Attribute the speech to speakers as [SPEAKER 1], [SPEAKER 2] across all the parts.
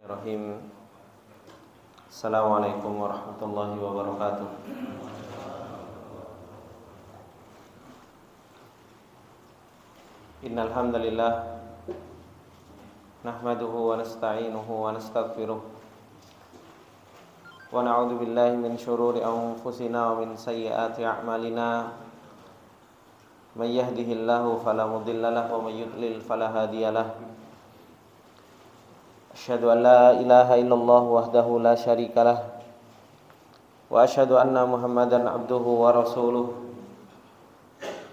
[SPEAKER 1] Bismillahirrahmanirrahim. Assalamualaikum warahmatullahi wabarakatuh. Innal hamdalillah nahmaduhu wa nasta'inuhu wa nastaghfiruh wa na'udzu billahi min shururi anfusina wa min sayyiati a'malina. May yahdihillahu fala mudilla lahu wa may yudlil fala hadiyalah. Asyhadu an la ilaha illallah wahdahu la syarikalah wa asyhadu anna Muhammadan abduhu wa rasuluh.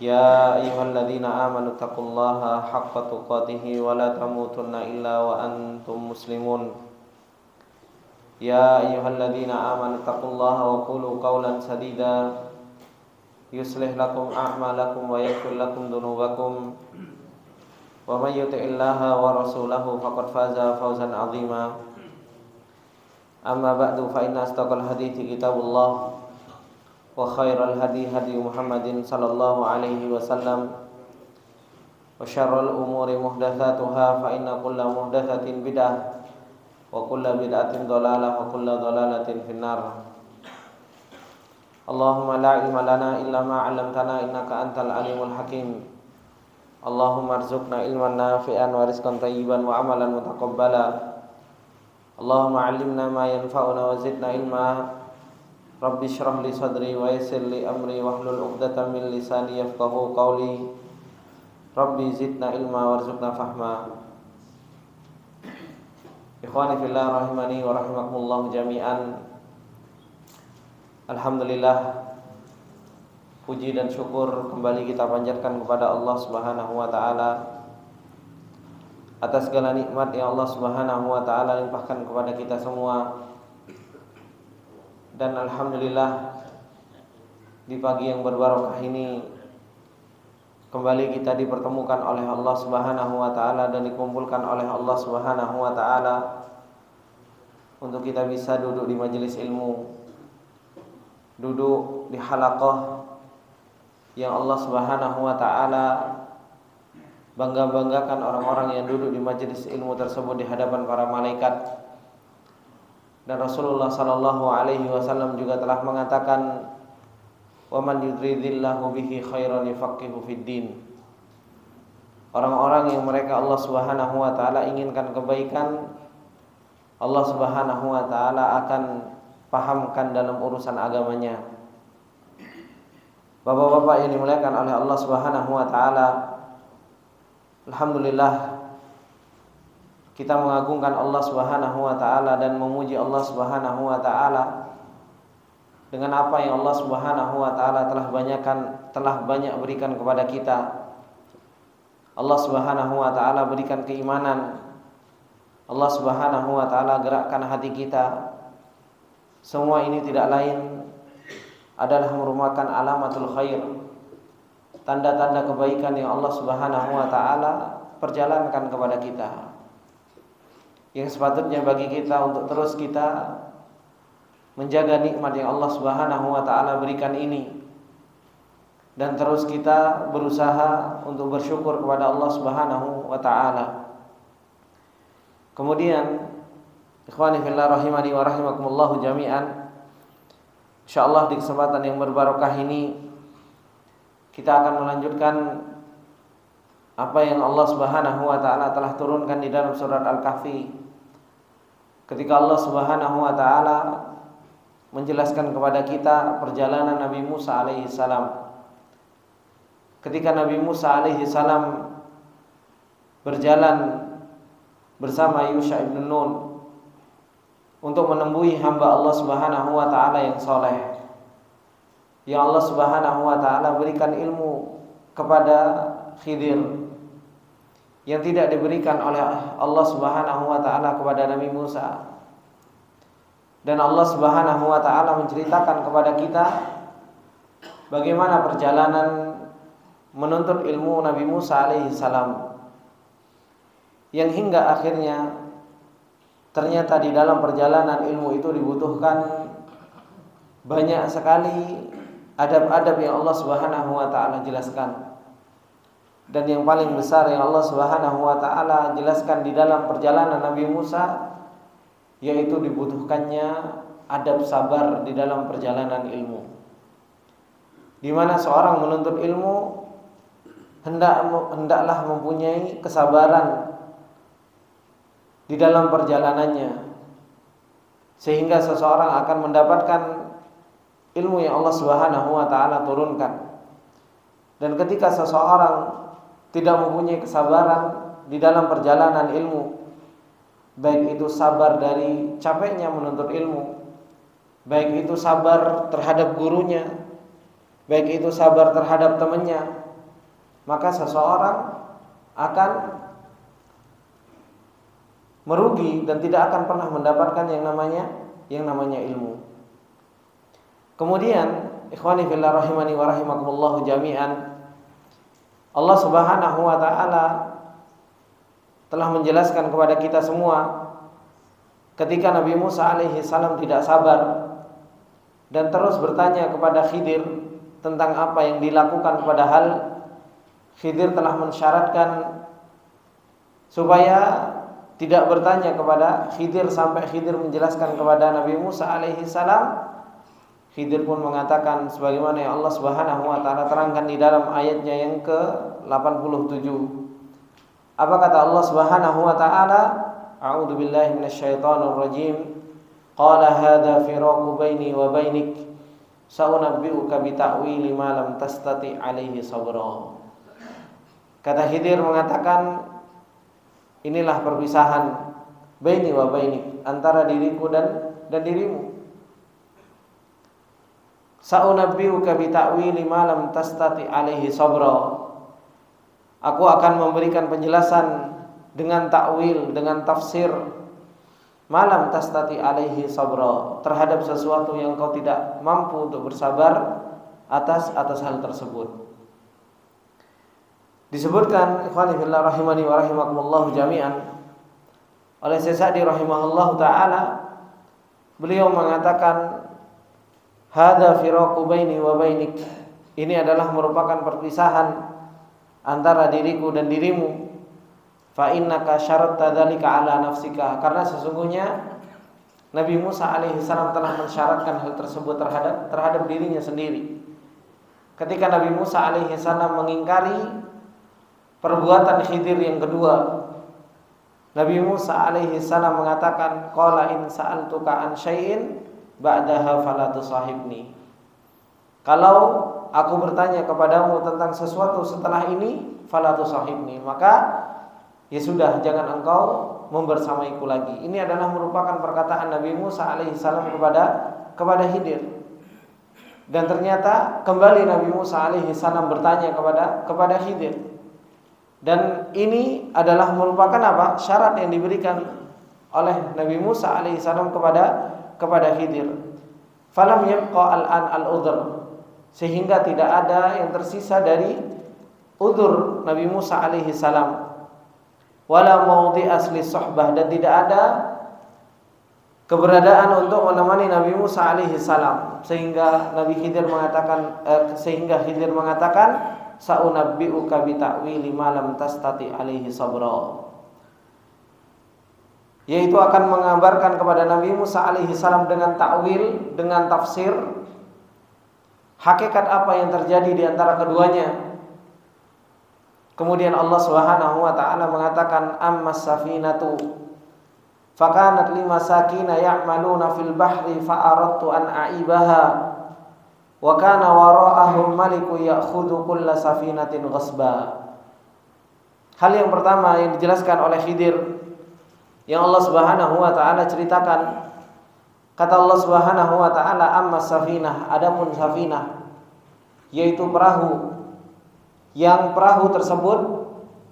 [SPEAKER 1] Ya ayyuhalladzina amanu taqullaha haqqa tuqatih wa la tamutunna illa wa antum muslimun. Ya ayyuhalladzina amanu taqullaha wa qulu qawlan sadida yuslih lakum a'malakum wa yaghfir lakum dhunubakum. Wa may yuti'illaha wa rasulahu faqad faza fawzan 'azima. Amma ba'du fa inna asdaqal hadithi kitabullah wa khairal hadi hadi Muhammadin sallallahu alaihi wasallam wa syarrul umuri muhdatsatuha fa inna kulla muhdatsatin bid'ah wa kulla bid'atin dhalalah wa kulla dhalalatin finnar. Allahumma la ilma lana illa ma 'allamtana innaka antal alimul hakim. Allahumma arzuqna ilman nafi'an wa rizqan thayyiban wa amalan mutaqabbala. Allahumma 'allimna ma yanfa'una wa zidna ilma. Rabbi shrah li sadri wa yassir li amri wahlul 'uqdatam min lisani yafqahu qawli. Rabbi zidna ilma warzuqna fahma. Ikhwani fillah rahimani wa rahimakumullah jami'an. Alhamdulillah, puji dan syukur kembali kita panjatkan kepada Allah Subhanahu wa taala atas segala nikmat yang Allah Subhanahu wa taala limpahkan kepada kita semua. Dan alhamdulillah, di pagi yang berbarokah ini kembali kita dipertemukan oleh Allah Subhanahu wa taala dan dikumpulkan oleh Allah Subhanahu wa taala untuk kita bisa duduk di majelis ilmu, duduk di halaqah yang Allah Subhanahu wa taala bangga-banggakan orang-orang yang duduk di majelis ilmu tersebut di hadapan para malaikat. Dan Rasulullah sallallahu alaihi wasallam juga telah mengatakan, "Wa man yudridillahu bihi khairan yufaqihu fid din." Orang-orang yang mereka Allah Subhanahu wa taala inginkan kebaikan, Allah Subhanahu wa taala akan pahamkan dalam urusan agamanya. Bapak-bapak yang dimuliakan oleh Allah Subhanahu wa taala, alhamdulillah kita mengagungkan Allah Subhanahu wa taala dan memuji Allah Subhanahu wa taala dengan apa yang Allah Subhanahu wa taala telah banyak berikan kepada kita. Allah Subhanahu wa taala berikan keimanan. Allah Subhanahu wa taala gerakkan hati kita. Semua ini tidak lain adalah merupakan alamatul khair, tanda-tanda kebaikan yang Allah Subhanahu wa taala perjalankan kepada kita, yang sepatutnya bagi kita untuk terus kita menjaga nikmat yang Allah Subhanahu wa taala berikan ini, dan terus kita berusaha untuk bersyukur kepada Allah Subhanahu wa taala. Kemudian ikhwani fillah rahimani wa rahimakumullah jami'an, insyaallah di kesempatan yang berbarokah ini kita akan melanjutkan apa yang Allah Subhanahu wa taala telah turunkan di dalam surat Al-Kahfi. Ketika Allah Subhanahu wa taala menjelaskan kepada kita perjalanan Nabi Musa alaihi salam. Ketika Nabi Musa alaihi salam berjalan bersama Yusha ibn Nun untuk menemui hamba Allah Subhanahu wa taala yang soleh, yang Allah Subhanahu wa taala berikan ilmu kepada Khidir yang tidak diberikan oleh Allah Subhanahu wa taala kepada Nabi Musa. Dan Allah Subhanahu wa taala menceritakan kepada kita bagaimana perjalanan menuntut ilmu Nabi Musa alaihi salam, yang hingga akhirnya ternyata di dalam perjalanan ilmu itu dibutuhkan banyak sekali adab-adab yang Allah Subhanahu wa taala jelaskan. Dan yang paling besar yang Allah Subhanahu wa taala jelaskan di dalam perjalanan Nabi Musa yaitu dibutuhkannya adab sabar di dalam perjalanan ilmu, di mana seorang menuntut ilmu hendaklah mempunyai kesabaran di dalam perjalanannya, sehingga seseorang akan mendapatkan ilmu yang Allah Subhanahu wa taala turunkan. Dan ketika seseorang tidak mempunyai kesabaran di dalam perjalanan ilmu, baik itu sabar dari capeknya menuntut ilmu, baik itu sabar terhadap gurunya, baik itu sabar terhadap temannya, maka seseorang akan merugi dan tidak akan pernah mendapatkan yang namanya ilmu. Kemudian, ikhwani fillah rahimani wa rahimakumullah jami'an, Allah Subhanahu wa taala telah menjelaskan kepada kita semua ketika Nabi Musa alaihi salam tidak sabar dan terus bertanya kepada Khidir tentang apa yang dilakukan, padahal Khidir telah mensyaratkan supaya tidak bertanya kepada Khidir sampai Khidir menjelaskan kepada Nabi Musa alaihi salam. Khidir pun mengatakan sebagaimana yang Allah Subhanahu wa taala terangkan di dalam ayatnya yang ke-87. Apa kata Allah Subhanahu wa taala? A'udzu billahi minasyaitonir rajim. Qala hadza firaqu baini wa bainik. Sa'unabbi'uka bi ta'wili ma lam tastati' 'alaihi sabra. Kata Khidir mengatakan, inilah perpisahan baini wa bainik, antara diriku dan dirimu. Sa'unabbi'uka bi ta'wili ma lam tastati' 'alaihi sabra. Aku akan memberikan penjelasan dengan takwil, dengan tafsir malam tastati 'alaihi sabra, terhadap sesuatu yang kau tidak mampu untuk bersabar atas hal tersebut. Disebutkan ikhwani fillah rahimani wa rahimakumullah jami'an oleh Syekh Sa'di rahimahullah taala, beliau mengatakan hadza firaqu baini wa bainik, ini adalah merupakan perpisahan antara diriku dan dirimu. Fa innaka syaratta dzalika ala nafsika, karena sesungguhnya Nabi Musa alaihi salam telah mensyaratkan hal tersebut terhadap dirinya sendiri. Ketika Nabi Musa alaihi salam mengingkari perbuatan Khidir yang kedua, Nabi Musa alaihi salam mengatakan, qala in sa'altuka an syai'in ba'daha fala tusahibni. Kalau aku bertanya kepadamu tentang sesuatu setelah ini, fala tusahibni, maka ya sudah, jangan engkau membersamaiku lagi. Ini adalah merupakan perkataan Nabi Musa alaihi salam kepada Khidir. Dan ternyata kembali Nabi Musa alaihi salam bertanya kepada Khidir. Dan ini adalah merupakan apa? Syarat yang diberikan oleh Nabi Musa alaihi salam kepada Khidir. Falam yabqa al-an al-udhr, sehingga tidak ada yang tersisa dari udzur Nabi Musa alaihi salam. Wala maudhi asli suhbah, dan tidak ada keberadaan untuk menemani Nabi Musa alaihi salam, sehingga Khidir mengatakan sa'unabbi'uka bi ta'wili ma lam tastati 'alaihi sabra, yaitu akan mengabarkan kepada Nabi Musa alaihi salam dengan takwil, dengan tafsir hakikat apa yang terjadi di antara keduanya. Kemudian Allah Subhanahu wa taala mengatakan, ammas safinatu fakanat limasakina ya'maluna fil bahri fa aradtu an a'ibaha wa kana wara'ahum maliku ya'khudhu kulla safinatin ghasba. Hal yang pertama yang dijelaskan oleh Khidir yang Allah Subhanahu wa taala ceritakan, kata Allah Subhanahu wa taala, ammas safinah, adapun safinah yaitu perahu, yang perahu tersebut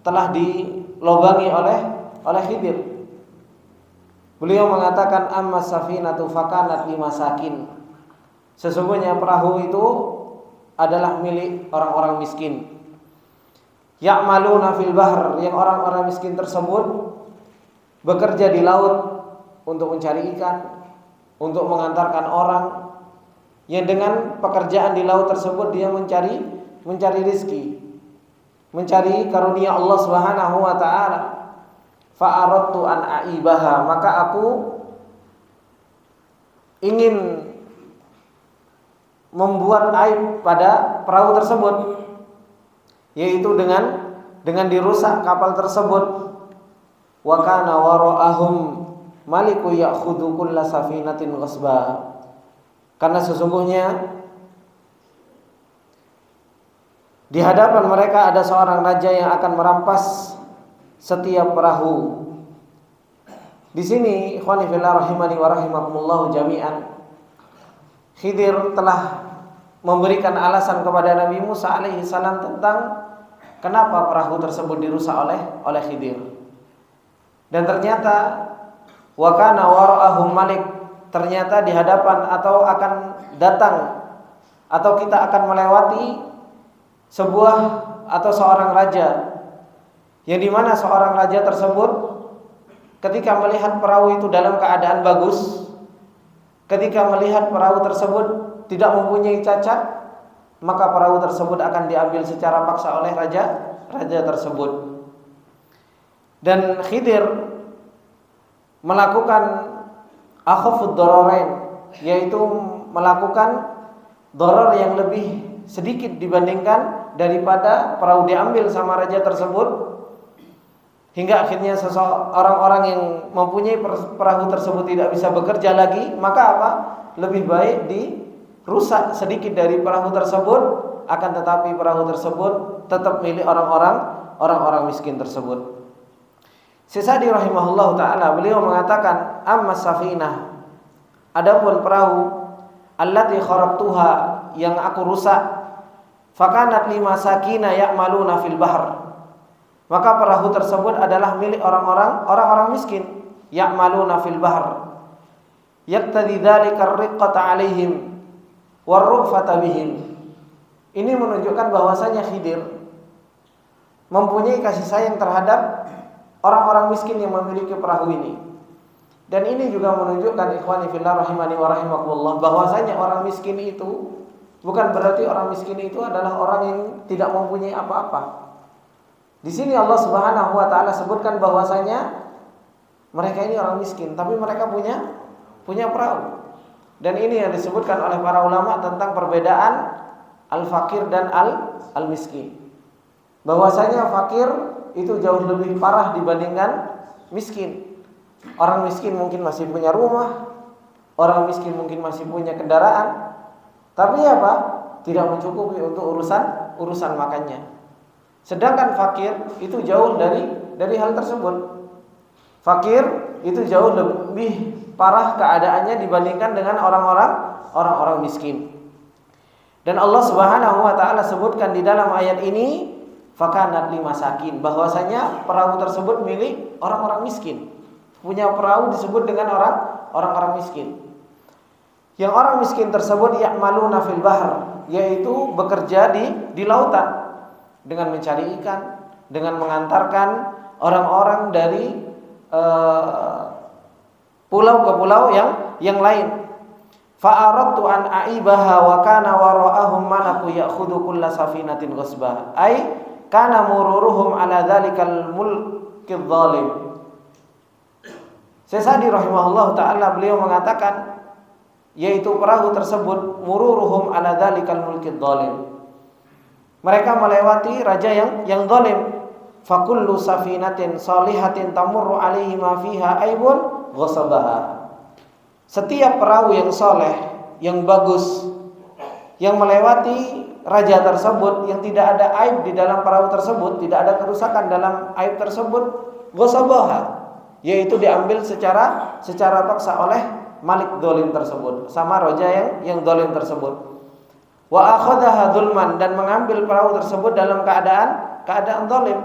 [SPEAKER 1] telah dilobangi oleh Khidir. Beliau mengatakan ammas safinatu fakanat limasakin, sesungguhnya perahu itu adalah milik orang-orang miskin. Ya'maluna fil bahr, yang orang-orang miskin tersebut bekerja di laut untuk mencari ikan, untuk mengantarkan orang, yang dengan pekerjaan di laut tersebut dia mencari rizki, mencari karunia Allah Subhanahu wa taala. Fa aradtu an aibaha, maka aku ingin membuat aib pada perahu tersebut, yaitu dengan dirusak kapal tersebut. Wa kana wara'ahum maliku ya'khudhu kulla safinatin ghasba. Karena sesungguhnya di hadapan mereka ada seorang raja yang akan merampas setiap perahu. Di sini ikhwani fillah rahimani wa rahimakumullah jami'an, Khidir telah memberikan alasan kepada Nabi Musa alaihi salam tentang kenapa perahu tersebut dirusak oleh Khidir. Dan ternyata wa kana wara'ahum malik, ternyata di hadapan atau akan datang atau kita akan melewati sebuah atau seorang raja, yang dimana seorang raja tersebut ketika melihat perahu itu dalam keadaan bagus, ketika melihat perahu tersebut tidak mempunyai cacat, maka perahu tersebut akan diambil secara paksa oleh raja tersebut. Dan Khidir melakukan akhafud dararain, yaitu melakukan darar yang lebih sedikit dibandingkan daripada perahu diambil sama raja tersebut, hingga akhirnya orang-orang yang mempunyai perahu tersebut tidak bisa bekerja lagi. Maka apa? Lebih baik dirusak sedikit dari perahu tersebut, akan tetapi perahu tersebut tetap milik orang-orang miskin tersebut. Sa'di rahimahullah taala, beliau mengatakan, amma safinah, adapun perahu, allati kharabtuha, yang aku rusak, fakanat lima sakina ya'maluna fil bahr, maka perahu tersebut adalah milik orang-orang miskin, ya'maluna fil bahr, yaqtadi dzalika ar-riqqata 'alaihim war-rufata bihim. Ini menunjukkan bahwasanya Khidir mempunyai kasih sayang terhadap orang-orang miskin yang memiliki perahu ini. Dan ini juga menunjukkan ikhwani fillah rahimani wa rahimakumullah, bahwasanya orang miskin itu bukan berarti orang miskin itu adalah orang yang tidak mempunyai apa-apa. Di sini Allah Subhanahu wa taala sebutkan bahwasanya mereka ini orang miskin, tapi mereka punya perahu. Dan ini yang disebutkan oleh para ulama tentang perbedaan al-fakir dan al-miskin. Bahwasanya fakir itu jauh lebih parah dibandingkan miskin. Orang miskin mungkin masih punya rumah, orang miskin mungkin masih punya kendaraan, tapi apa? Tidak mencukupi untuk urusan makannya. Sedangkan fakir itu jauh dari hal tersebut. Fakir itu jauh lebih parah keadaannya dibandingkan dengan orang-orang miskin. Dan Allah Subhanahu wa taala sebutkan di dalam ayat ini, fakanat limasakin, bahwasanya perahu tersebut milik orang-orang miskin. Punya perahu disebut dengan orang-orang miskin. Yang orang miskin tersebut ya'maluna fil bahr, yaitu bekerja di lautan dengan mencari ikan, dengan mengantarkan orang-orang dari pulau ke pulau yang lain. Fa'aradtu an aibaha wa kana wara'ahum malaku ya'khudhu kulla safinatin ghasbah, ay kana mururuhum ala dzalikal mulkidz zalim. Sa'di rahimahullah taala, beliau mengatakan, yaitu perahu tersebut mururuhum ala dzalikal mulkidz zalim, mereka melewati raja yang zalim. Fakullu safinatin salihatin tamurru alaihi ma fiha aibun ghasabaha, setiap perahu yang soleh, yang bagus, yang melewati raja tersebut, yang tidak ada aib di dalam perahu tersebut, tidak ada kerusakan dalam aib tersebut, ghasabaha, yaitu diambil secara paksa oleh malik zalim tersebut, sama raja yang zalim tersebut. Wa akhadha dzulman, dan mengambil perahu tersebut dalam keadaan zalim.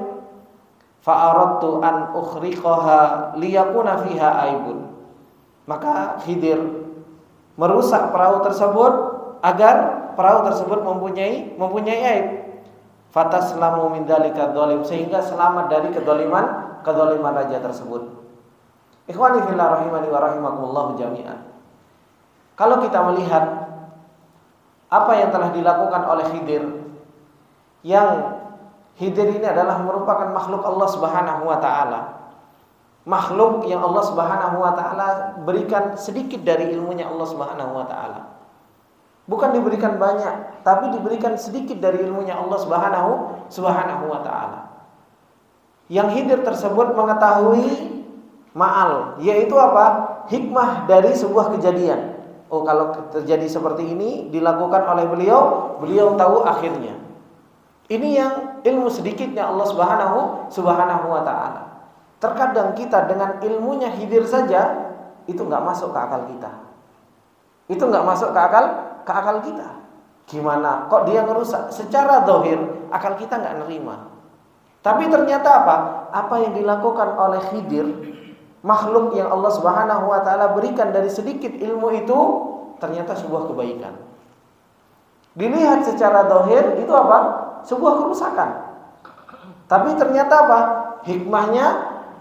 [SPEAKER 1] Fa aradtu an ukhriqaha liyakuna fiha aibun, maka Khidir merusak perahu tersebut agar perahu tersebut mempunyai aib. Fataslamu min dzalika dzalim, sehingga selamat dari kedzaliman raja tersebut. Ikhwani fillah rahimani wa rahimakumullah jami'an. Kalau kita melihat apa yang telah dilakukan oleh Khidir, yang Khidir ini adalah merupakan makhluk Allah Subhanahu wa taala, makhluk yang Allah Subhanahu wa taala berikan sedikit dari ilmunya Allah Subhanahu wa taala. Bukan diberikan banyak, tapi diberikan sedikit dari ilmunya Allah Subhanahu wa taala. Yang Khidir tersebut mengetahui ma'al, yaitu apa? Hikmah dari sebuah kejadian. Oh, kalau terjadi seperti ini dilakukan oleh beliau tahu akhirnya. Ini yang ilmu sedikitnya Allah Subhanahu wa taala. Terkadang kita dengan ilmunya Khidir saja itu enggak masuk ke akal kita. Itu enggak masuk ke akal kita. Gimana? Kok dia ngerusak? Secara zahir akal kita enggak nerima. Tapi ternyata apa? Apa yang dilakukan oleh Khidir, makhluk yang Allah Subhanahu wa taala berikan dari sedikit ilmu itu, ternyata sebuah kebaikan. Dilihat secara zahir itu apa? Sebuah kerusakan. Tapi ternyata apa? Hikmahnya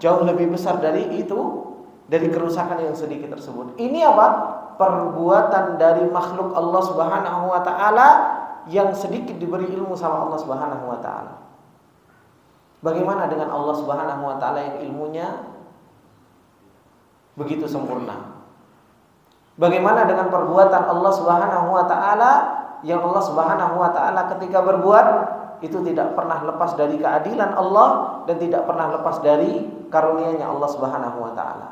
[SPEAKER 1] jauh lebih besar dari itu, dari kerusakan yang sedikit tersebut. Ini apa? Perbuatan dari makhluk Allah Subhanahu wa taala yang sedikit diberi ilmu sama Allah Subhanahu wa taala. Bagaimana dengan Allah Subhanahu wa taala yang ilmunya begitu sempurna? Bagaimana dengan perbuatan Allah Subhanahu wa taala yang Allah Subhanahu wa taala ketika berbuat itu tidak pernah lepas dari keadilan Allah dan tidak pernah lepas dari karunia-Nya Allah Subhanahu wa taala.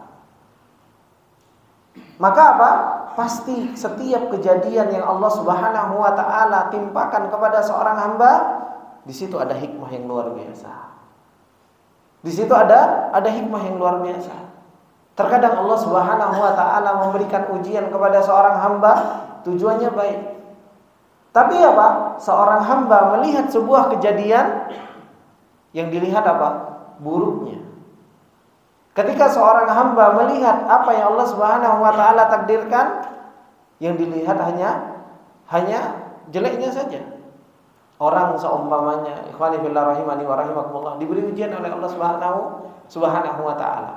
[SPEAKER 1] Maka apa? Pasti setiap kejadian yang Allah Subhanahu wa taala timpakan kepada seorang hamba, di situ ada hikmah yang luar biasa. Di situ ada hikmah yang luar biasa. Terkadang Allah Subhanahu wa taala memberikan ujian kepada seorang hamba, tujuannya baik. Tapi apa? Seorang hamba melihat sebuah kejadian yang dilihat apa? Buruknya. Ketika seorang hamba melihat apa yang Allah Subhanahu wa taala takdirkan, yang dilihat hanya jeleknya saja. Orang seumpamanya ikhwani fillah rahimani wa rahimakumullah diberi ujian oleh Allah Subhanahu wa taala.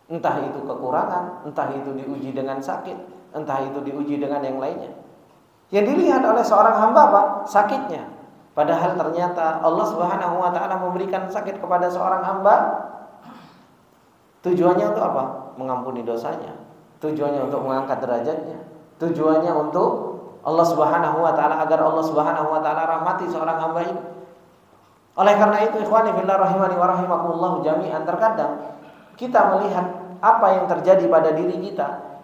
[SPEAKER 1] Entah itu kekurangan, entah itu diuji dengan sakit, entah itu diuji dengan yang lainnya. Yang dilihat oleh seorang hamba apa? Sakitnya. Padahal ternyata Allah Subhanahu wa taala memberikan sakit kepada seorang hamba tujuannya untuk apa? Mengampuni dosanya. Tujuannya untuk mengangkat derajatnya. Tujuannya untuk Allah Subhanahu wa taala agar Allah Subhanahu wa taala rahmati seorang hamba ini. Oleh karena itu ikhwani fillah rahimani wa rahimakumullah jami'an, terkadang kita melihat apa yang terjadi pada diri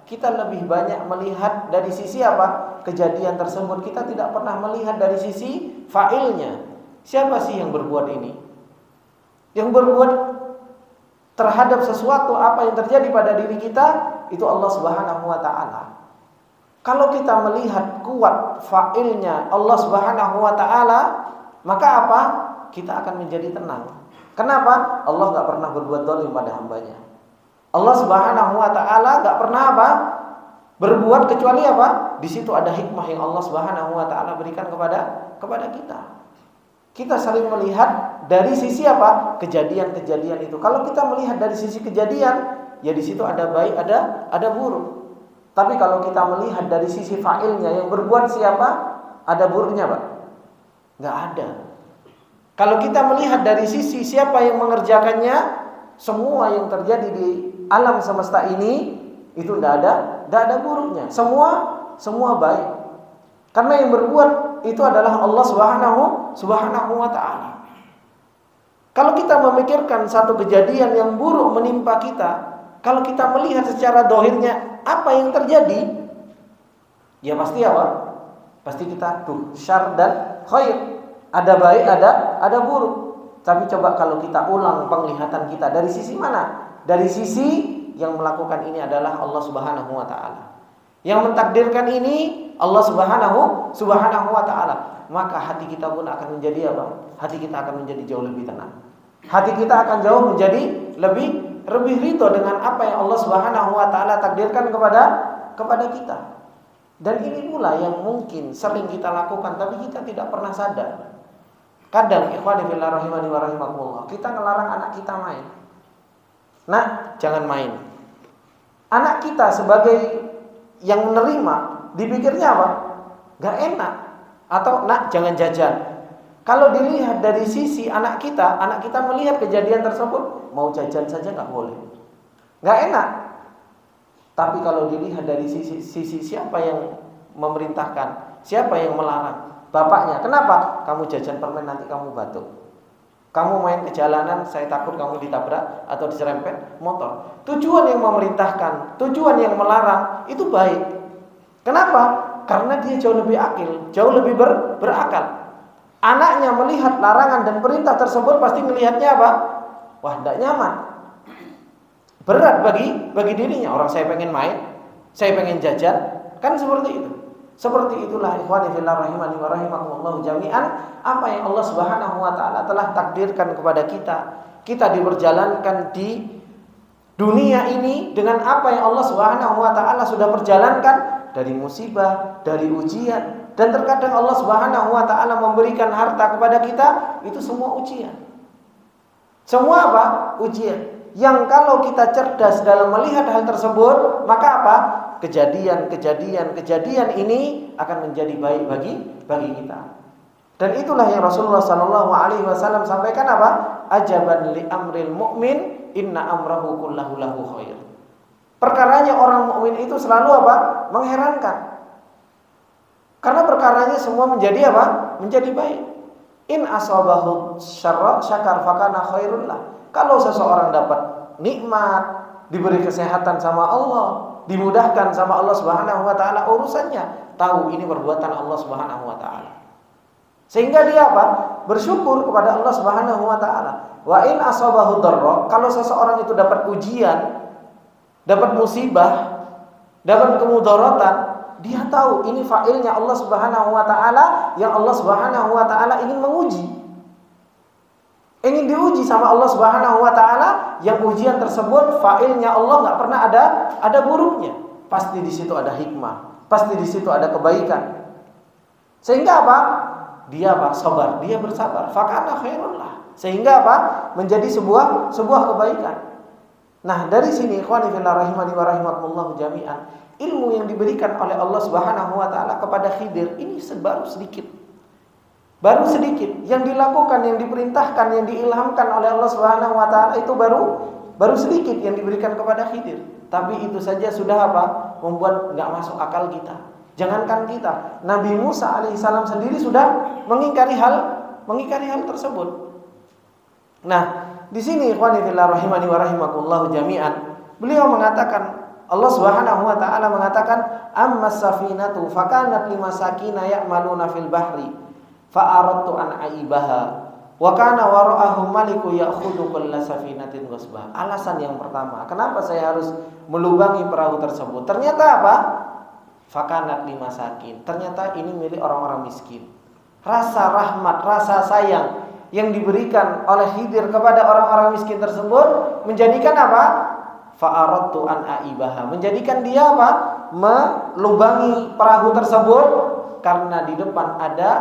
[SPEAKER 1] kita lebih banyak melihat dari sisi apa? Kejadian tersebut. Kita tidak pernah melihat dari sisi fa'ilnya. Siapa sih yang berbuat ini? Yang berbuat terhadap sesuatu apa yang terjadi pada diri kita itu Allah Subhanahu wa taala. Kalau kita melihat kuat fa'ilnya Allah Subhanahu wa taala, maka apa? Kita akan menjadi tenang. Kenapa? Allah enggak pernah berbuat zalim pada hambanya. Allah Subhanahu wa taala enggak pernah apa? Berbuat kecuali apa? Di situ ada hikmah yang Allah Subhanahu wa taala berikan kepada kita. Kita saling melihat dari sisi apa? Kejadian-kejadian itu. Kalau kita melihat dari sisi kejadian, ya di situ ada baik, ada buruk. Tapi kalau kita melihat dari sisi fa'ilnya yang berbuat siapa? Ada buruknya, Pak? Enggak ada. Kalau kita melihat dari sisi siapa yang mengerjakannya, semua yang terjadi di alam semesta ini itu enggak ada buruknya. Semua baik. Karena yang berbuat itu adalah Allah Subhanahu wa taala. Kalau kita memikirkan satu kejadian yang buruk menimpa kita, kalau kita melihat secara zahirnya apa yang terjadi, ya pasti apa? Pasti kita syarr dan khair. Ada baik, ada buruk. Tapi coba kalau kita ulang penglihatan kita dari sisi mana? Dari sisi yang melakukan ini adalah Allah Subhanahu wa taala. Yang mentakdirkan ini Allah Subhanahu wa taala. Maka hati kita pun akan menjadi apa? Hati kita akan menjadi jauh lebih tenang. Hati kita akan jauh menjadi lebih ridho dengan apa yang Allah Subhanahu wa taala takdirkan kepada kita. Dan ini pula yang mungkin sering kita lakukan tapi kita tidak pernah sadar. Kadang ikhwani fillah rahimani wa rahimakumullah, kita ngelarang anak kita main. Nak, jangan main. Anak kita sebagai yang menerima dipikirnya apa? Gak enak. Atau nak, jangan jajan. Kalau dilihat dari sisi anak kita melihat kejadian tersebut, mau jajan saja nggak boleh, nggak enak. Tapi kalau dilihat dari sisi siapa yang memerintahkan, siapa yang melarang, bapaknya. Kenapa? Kamu jajan permen nanti kamu batuk. Kamu main ke jalanan, saya takut kamu ditabrak atau diserempet motor. Tujuan yang memerintahkan, tujuan yang melarang itu baik. Kenapa? Karena dia jauh lebih akil, jauh lebih berakal. Anaknya melihat larangan dan perintah tersebut pasti melihatnya apa? Wah, tidak nyaman. Berat bagi dirinya. Orang saya pengen main, saya pengen jajan, kan seperti itu. Seperti itulah ikhwani fillah rahimani wa rahimakumullah jami'an, apa yang Allah Subhanahu wa taala telah takdirkan kepada kita. Kita diperjalankan di dunia ini dengan apa yang Allah Subhanahu wa taala sudah perjalankan, dari musibah, dari ujian. Dan terkadang Allah Subhanahu wa taala memberikan harta kepada kita, itu semua ujian. Semua apa? Ujian. Yang kalau kita cerdas dalam melihat hal tersebut, maka apa? Kejadian ini akan menjadi baik bagi kita. Dan itulah yang Rasulullah sallallahu alaihi wasallam sampaikan apa? Ajaban li amril mu'min, inna amrahu kullahu lahu khair. Perkaranya orang mukmin itu selalu apa? Mengherankan. Karena perkaranya semua menjadi apa? Menjadi baik. In asabahu syarra syakar fakana khairul lah. Kalau seseorang dapat nikmat, diberi kesehatan sama Allah, dimudahkan sama Allah Subhanahu wa taala urusannya, tahu ini perbuatan Allah Subhanahu wa taala. Sehingga dia apa? Bersyukur kepada Allah Subhanahu wa taala. Wa in asabahu darra, kalau seseorang itu dapat ujian, dapat musibah, dapat kemudaratan, dia tahu ini fa'ilnya Allah Subhanahu wa taala, yang Allah Subhanahu wa taala ingin menguji. Ingin diuji sama Allah Subhanahu wa taala, yang ujian tersebut fa'ilnya Allah enggak pernah ada buruknya. Pasti di situ ada hikmah, pasti di situ ada kebaikan. Sehingga apa? Dia apa? Sabar, dia bersabar. Fakana khairul lah. Sehingga apa? Menjadi sebuah kebaikan. Nah, dari sini ikhwani fillah rahimani wa rahimakumullah jami'an, ilmu yang diberikan oleh Allah Subhanahu wa taala kepada Khidir ini baru sedikit. Baru sedikit yang dilakukan, yang diperintahkan, yang diilhamkan oleh Allah Subhanahu wa taala itu baru sedikit yang diberikan kepada Khidir. Tapi itu saja sudah apa? Membuat enggak masuk akal kita. Jangankan kita, Nabi Musa alaihissalam sendiri sudah mengingkari hal tersebut. Nah, di sini ikhwani fillah rahimani wa rahimakumullah jami'an, beliau mengatakan, Allah Subhanahu wa taala mengatakan, ammas safinatu fakanat limasakina ya'maluna fil bahri fa aradtu an aibaha wa kana wara'ahum maliku ya'khudhu kulla safinatin ghasba. Alasan yang pertama, kenapa saya harus melubangi perahu tersebut? Ternyata apa? Fakanat limasakin. Ternyata ini milik orang-orang miskin. Rasa rahmat, rasa sayang yang diberikan oleh Khidir kepada orang-orang miskin tersebut menjadikan apa? Fa'aradtu an aibaha, menjadikan dia apa? Melubangi perahu tersebut, karena di depan ada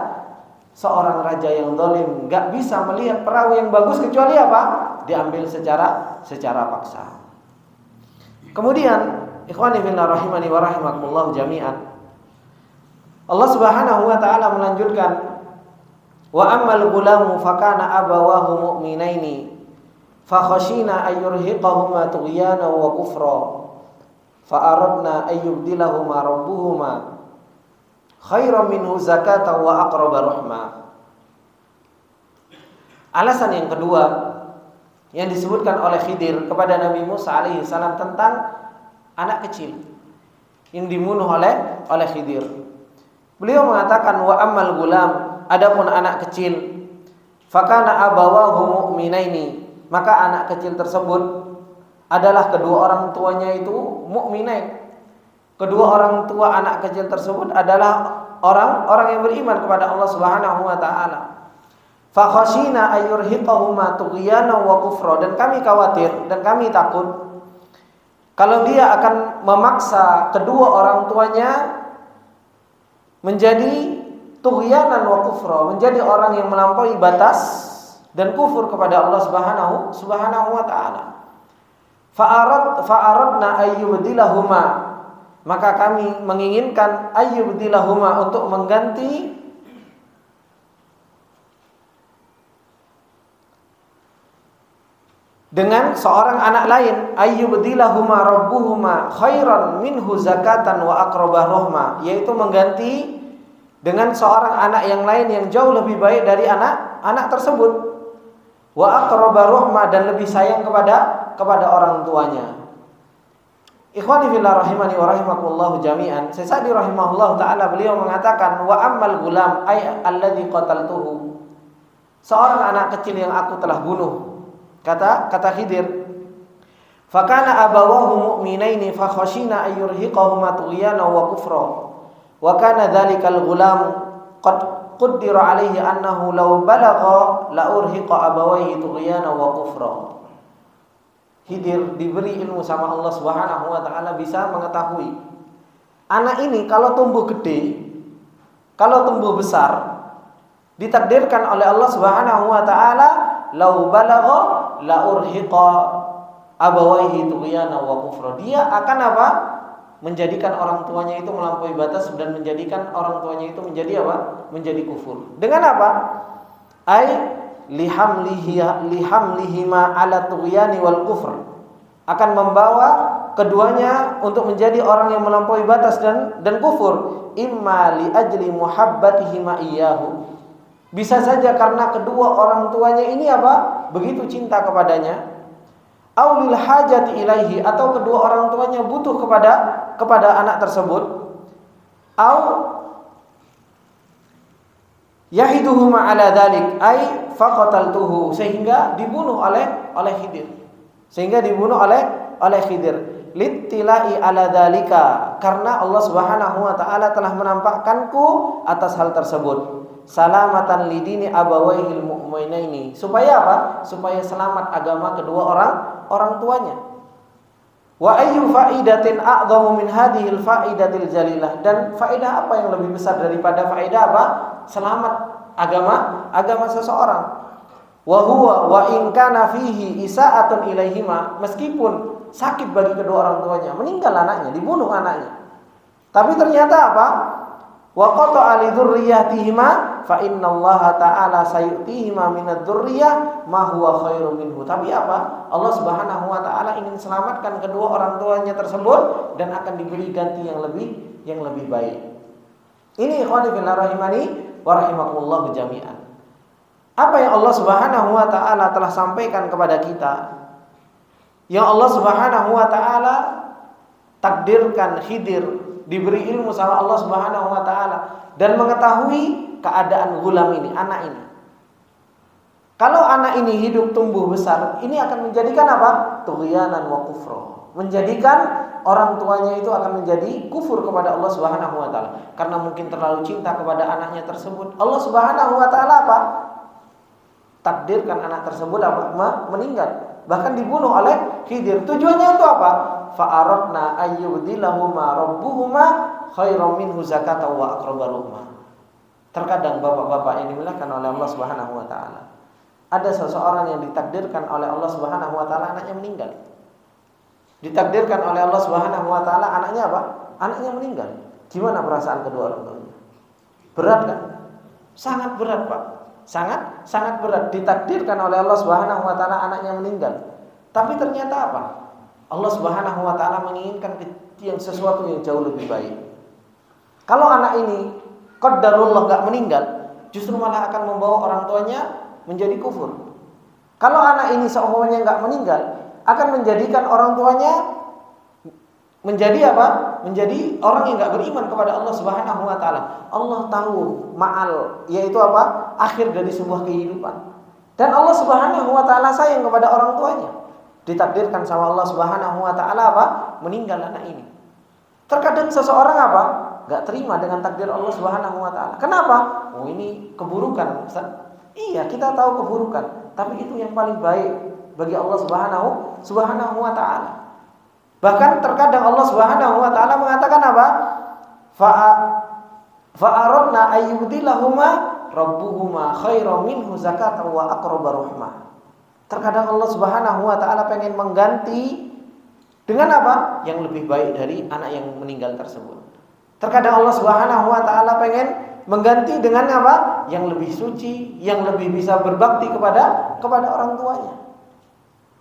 [SPEAKER 1] seorang raja yang zalim, enggak bisa melihat perahu yang bagus kecuali apa? Diambil secara paksa. Kemudian ikhwani fillah rahimani wa rahimakumullah jami'an, Allah Subhanahu wa taala melanjutkan, wa ammal gulamu fakana abawahu mu'minaini fa khashina ayyurhiqahuma tughyana wa kufra fa aradna ayyubdilahuma rabbuhuma khairan minhu zakatan wa aqraba rahma. Alasan yang kedua yang disebutkan oleh Khidir kepada Nabi Musa alaihi salam tentang anak kecil yang dibunuh oleh Khidir. Beliau mengatakan, wa ammal gulam, adapun anak kecil, fakana abawahu mu'minaini, maka anak kecil tersebut adalah kedua orang tuanya itu mukminain. Kedua orang tua anak kecil tersebut adalah orang yang beriman kepada Allah Subhanahu wa taala. Fa khashina ayyurhiqahuma tughyana wa kufra, dan kami khawatir dan kami takut kalau dia akan memaksa kedua orang tuanya menjadi tughyanan wa kufra, menjadi orang yang melampaui batas dan kufur kepada Allah Subhanahu wa taala. Fa'aradna ayyubdilahuma, maka kami menginginkan ayyubdilahuma untuk mengganti dengan seorang anak lain, ayyubdilahuma rabbuhuma khairan minhu zakatan wa aqraba rahma, yaitu mengganti dengan seorang anak yang lain yang jauh lebih baik dari anak tersebut, wa aqraba rahma, dan lebih sayang kepada orang tuanya. Ikhwani fillah rahimani wa rahimakumullah jami'an. Sa'di rahimahullah taala, beliau mengatakan, wa ammal gulam ay alladzi qataltuhu, seorang anak kecil yang aku telah bunuh. Kata Khidir, fakana abawahu mu'minaini fa khashina ay yurhiqahuma tughyana wa kufra, wa kana dzalikal gulam qad qaddara alaihi annahu law balagha la urhiqa abawayhi tughyana wa kufra. Khidir diberi ilmu sama Allah Subhanahu wa taala, bisa mengetahui anak ini kalau tumbuh gede, kalau tumbuh besar, ditakdirkan oleh Allah Subhanahu wa taala, lau balagha la urhiqa abawaihi tughyana wa kufra. Dia akan apa? Menjadikan orang tuanya itu melampaui batas dan menjadikan orang tuanya itu menjadi apa? Menjadi kufur. Dengan apa? Ai lihamlihima ala tughyani wal kufr, akan membawa keduanya untuk menjadi orang yang melampaui batas dan kufur. Imma li ajli muhabbatihima iyyahu, bisa saja karena kedua orang tuanya ini apa? Begitu cinta kepadanya. Aulil hajati ilaihi, atau kedua orang tuanya butuh kepada anak tersebut. Au yahiduhuma ala dzalik ay faqataltuhu, sehingga dibunuh oleh Khidir. Sehingga dibunuh oleh Khidir. Littilai ala dzalika, karena Allah Subhanahu wa taala telah menampakkanku atas hal tersebut. Salamatan lidini abawaihil mu'minaini, supaya apa? Supaya selamat agama kedua orang tuanya. Wa ayyu faidatin a'dhamu min hadhil faidatil jalilah, dan faedah apa yang lebih besar daripada faedah apa? Selamat agama seseorang. Wa huwa wa in kana fihi isaatun ilaihima, meskipun sakit bagi kedua orang tuanya, meninggal anaknya, dibunuh anaknya, tapi ternyata apa? Wa qata'a li dzurriyyatihima fa innallaha ta'ala sayu'tihima minadz dzurriyyah ma huwa khairum minhu. Tapi apa? Allah Subhanahu wa taala ingin selamatkan kedua orang tuanya tersebut dan akan diberi ganti yang lebih baik. Ini ikhwani fillah rahimani wa rahimakumullah jami'an. Apa yang Allah Subhanahu wa taala telah sampaikan kepada kita, yang Allah Subhanahu wa taala takdirkan Khidir diberi ilmu sama Allah Subhanahu wa taala dan mengetahui keadaan gulam ini, anak ini. Kalau anak ini hidup tumbuh besar, ini akan menjadikan apa? Tughyanan wa kufra. Menjadikan orang tuanya itu akan menjadi kufur kepada Allah Subhanahu wa taala karena mungkin terlalu cinta kepada anaknya tersebut. Allah Subhanahu wa taala apa? Takdirkan anak tersebut apa? Meninggal, bahkan dibunuh oleh Khidir. Tujuannya itu apa? Fa'aradna ayyubdilahuma rabbuhuma khairan minhu zakatan wa aqraba rahma. Terkadang bapak-bapak yang dimuliakan oleh Allah Subhanahu wa taala, ada seseorang yang ditakdirkan oleh Allah Subhanahu wa taala anaknya meninggal. Ditakdirkan oleh Allah Subhanahu wa taala anaknya apa? Anaknya meninggal. Gimana perasaan kedua orang tuanya? Berat kan? Sangat berat, Pak. Sangat berat. Ditakdirkan oleh Allah Subhanahu wa taala anaknya meninggal. Tapi ternyata apa? Allah Subhanahu wa taala menginginkan yang sesuatu yang jauh lebih baik. Kalau anak ini qadarullah enggak meninggal, justru malah akan membawa orang tuanya menjadi kufur. Kalau anak ini seumpamanya enggak meninggal, akan menjadikan orang tuanya menjadi apa? Menjadi orang yang enggak beriman kepada Allah Subhanahu wa taala. Allah tahu ma'al, yaitu apa? Akhir dari sebuah kehidupan. Dan Allah Subhanahu wa taala sayang kepada orang tuanya. Ditakdirkan sama Allah Subhanahu wa taala apa? Meninggal anak ini. Terkadang seseorang apa? Enggak terima dengan takdir Allah Subhanahu wa taala. Kenapa? Oh, ini keburukan, Ustaz. Iya, kita tahu keburukan, tapi itu yang paling baik bagi Allah Subhanahu wa taala. Bahkan terkadang Allah Subhanahu wa taala mengatakan apa? Fa'aradna ayyubdilahuma rabbuhuma khairan minhu zakatan wa aqraba rahmah. Terkadang Allah Subhanahu wa taala pengen mengganti dengan apa? Yang lebih baik dari anak yang meninggal tersebut. Terkadang Allah Subhanahu wa taala pengen mengganti dengan apa? Yang lebih suci, yang lebih bisa berbakti kepada orang tuanya.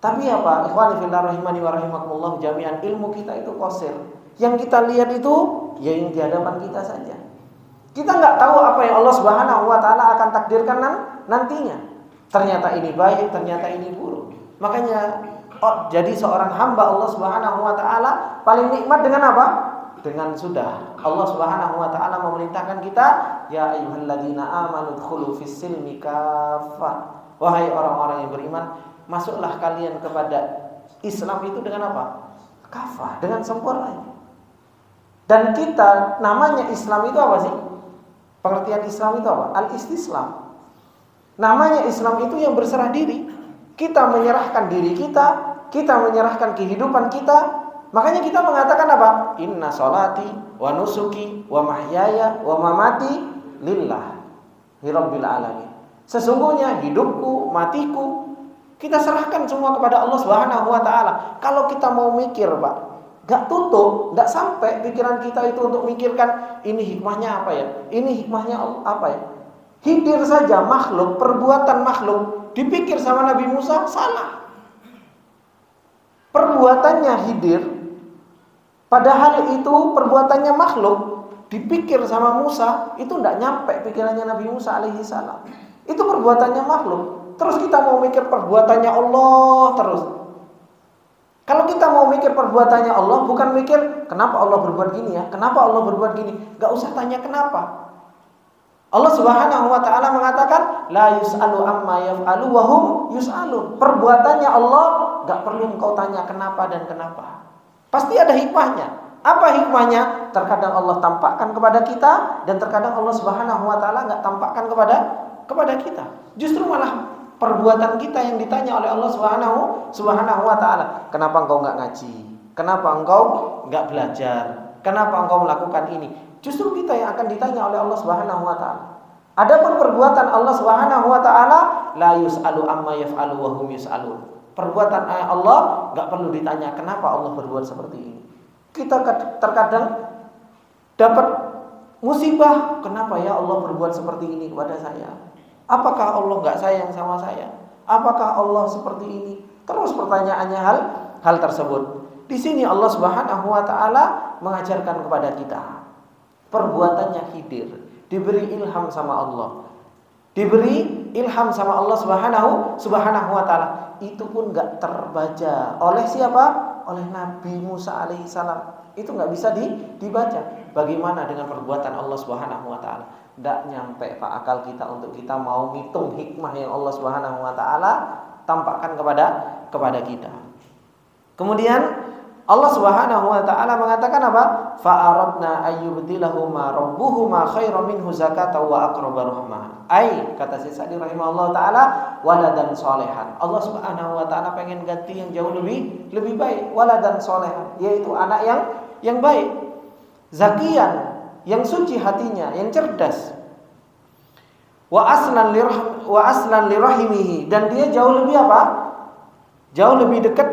[SPEAKER 1] Tapi apa? Ikhwani fillah rahimani wa rahimakumullah jami'an, ilmu kita itu qasir. Yang kita lihat itu ya yang di hadapan kita saja. Kita nggak tahu apa yang Allah Subhanahu wa taala akan takdirkan nantinya. Ternyata ini baik, ternyata ini buruk. Makanya jadi seorang hamba Allah Subhanahu wa taala paling nikmat dengan apa? Dengan sudah Allah Subhanahu wa taala memerintahkan kita, ya ayyuhalladzina amanu dkhulu fis-silmi kaffah. Wahai orang-orang yang beriman, masuklah kalian kepada Islam itu dengan apa? Kafah, dengan sempurna. Dan kita namanya Islam itu apa sih? Pengertian Islam itu apa? Al-istislam. Namanya Islam itu yang berserah diri. Kita menyerahkan diri kita menyerahkan kehidupan kita. Makanya kita mengatakan apa? Inna sholati wa nusuki wa mahyaya wa mamati lillah rabbil alamin. Sesungguhnya hidupku, matiku kita serahkan semua kepada Allah Subhanahu wa taala. Kalau kita mau mikir, Pak, enggak tutup, enggak sampai pikiran kita itu untuk mikirkan ini hikmahnya apa ya? Ini hikmahnya apa ya? Hidir saja makhluk, perbuatan makhluk dipikir sama Nabi Musa salah. Perbuatannya Hidir, padahal itu perbuatannya makhluk, dipikir sama Musa itu enggak nyampe pikirannya Nabi Musa alaihi salam. Itu perbuatannya makhluk. Terus kita mau mikir perbuatannya Allah terus. Kalau kita mau mikir perbuatannya Allah, bukan mikir kenapa Allah berbuat gini ya, kenapa Allah berbuat gini. Gak usah tanya kenapa. Allah Subhanahu wa taala mengatakan la yus'alu amma yaf'alu wa hum yus'alun. Perbuatannya Allah gak perlu engkau tanya kenapa dan kenapa. Pasti ada hikmahnya. Apa hikmahnya? Terkadang Allah tampakkan kepada kita dan terkadang Allah Subhanahu wa taala gak tampakkan kepada kita. Justru malah perbuatan kita yang ditanya oleh Allah Subhanahu wa taala. Kenapa engkau enggak ngaji? Kenapa engkau enggak belajar? Kenapa engkau melakukan ini? Justru kita yang akan ditanya oleh Allah Subhanahu wa taala. Adapun perbuatan Allah Subhanahu wa taala la yus'alu amma yaf'alu wa hum yus'alun. Perbuatan Allah enggak perlu ditanya kenapa Allah berbuat seperti ini. Kita terkadang dapat musibah, kenapa ya Allah berbuat seperti ini kepada saya? Apakah Allah enggak sayang sama saya? Apakah Allah seperti ini? Terus pertanyaannya hal tersebut. Di sini Allah Subhanahu wa taala mengajarkan kepada kita. Perbuatannya Khidir diberi ilham sama Allah. Diberi ilham sama Allah Subhanahu wa taala. Itu pun enggak terbaca oleh siapa? Oleh Nabi Musa alaihissalam. Itu enggak bisa dibaca. Bagaimana dengan perbuatan Allah Subhanahu wa taala? Tidak nyampe Pak akal kita untuk kita mau ngitung hikmah yang Allah Subhanahu wa taala tampakkan kepada kita. Kemudian Allah Subhanahu wa taala mengatakan apa? Fa aradna ayyubdilahuma rabbuhuma khairan minhu zakatan wa aqraba rahmah. Kata Syekh Sa'di rahimahullah taala waladan solehan. Allah Subhanahu wa taala pengen ganti yang jauh lebih baik, waladan solehan, yaitu anak yang baik, zakiyan, yang suci hatinya, yang cerdas. Wa aslan lirahimihi, dan dia jauh lebih apa? Jauh lebih dekat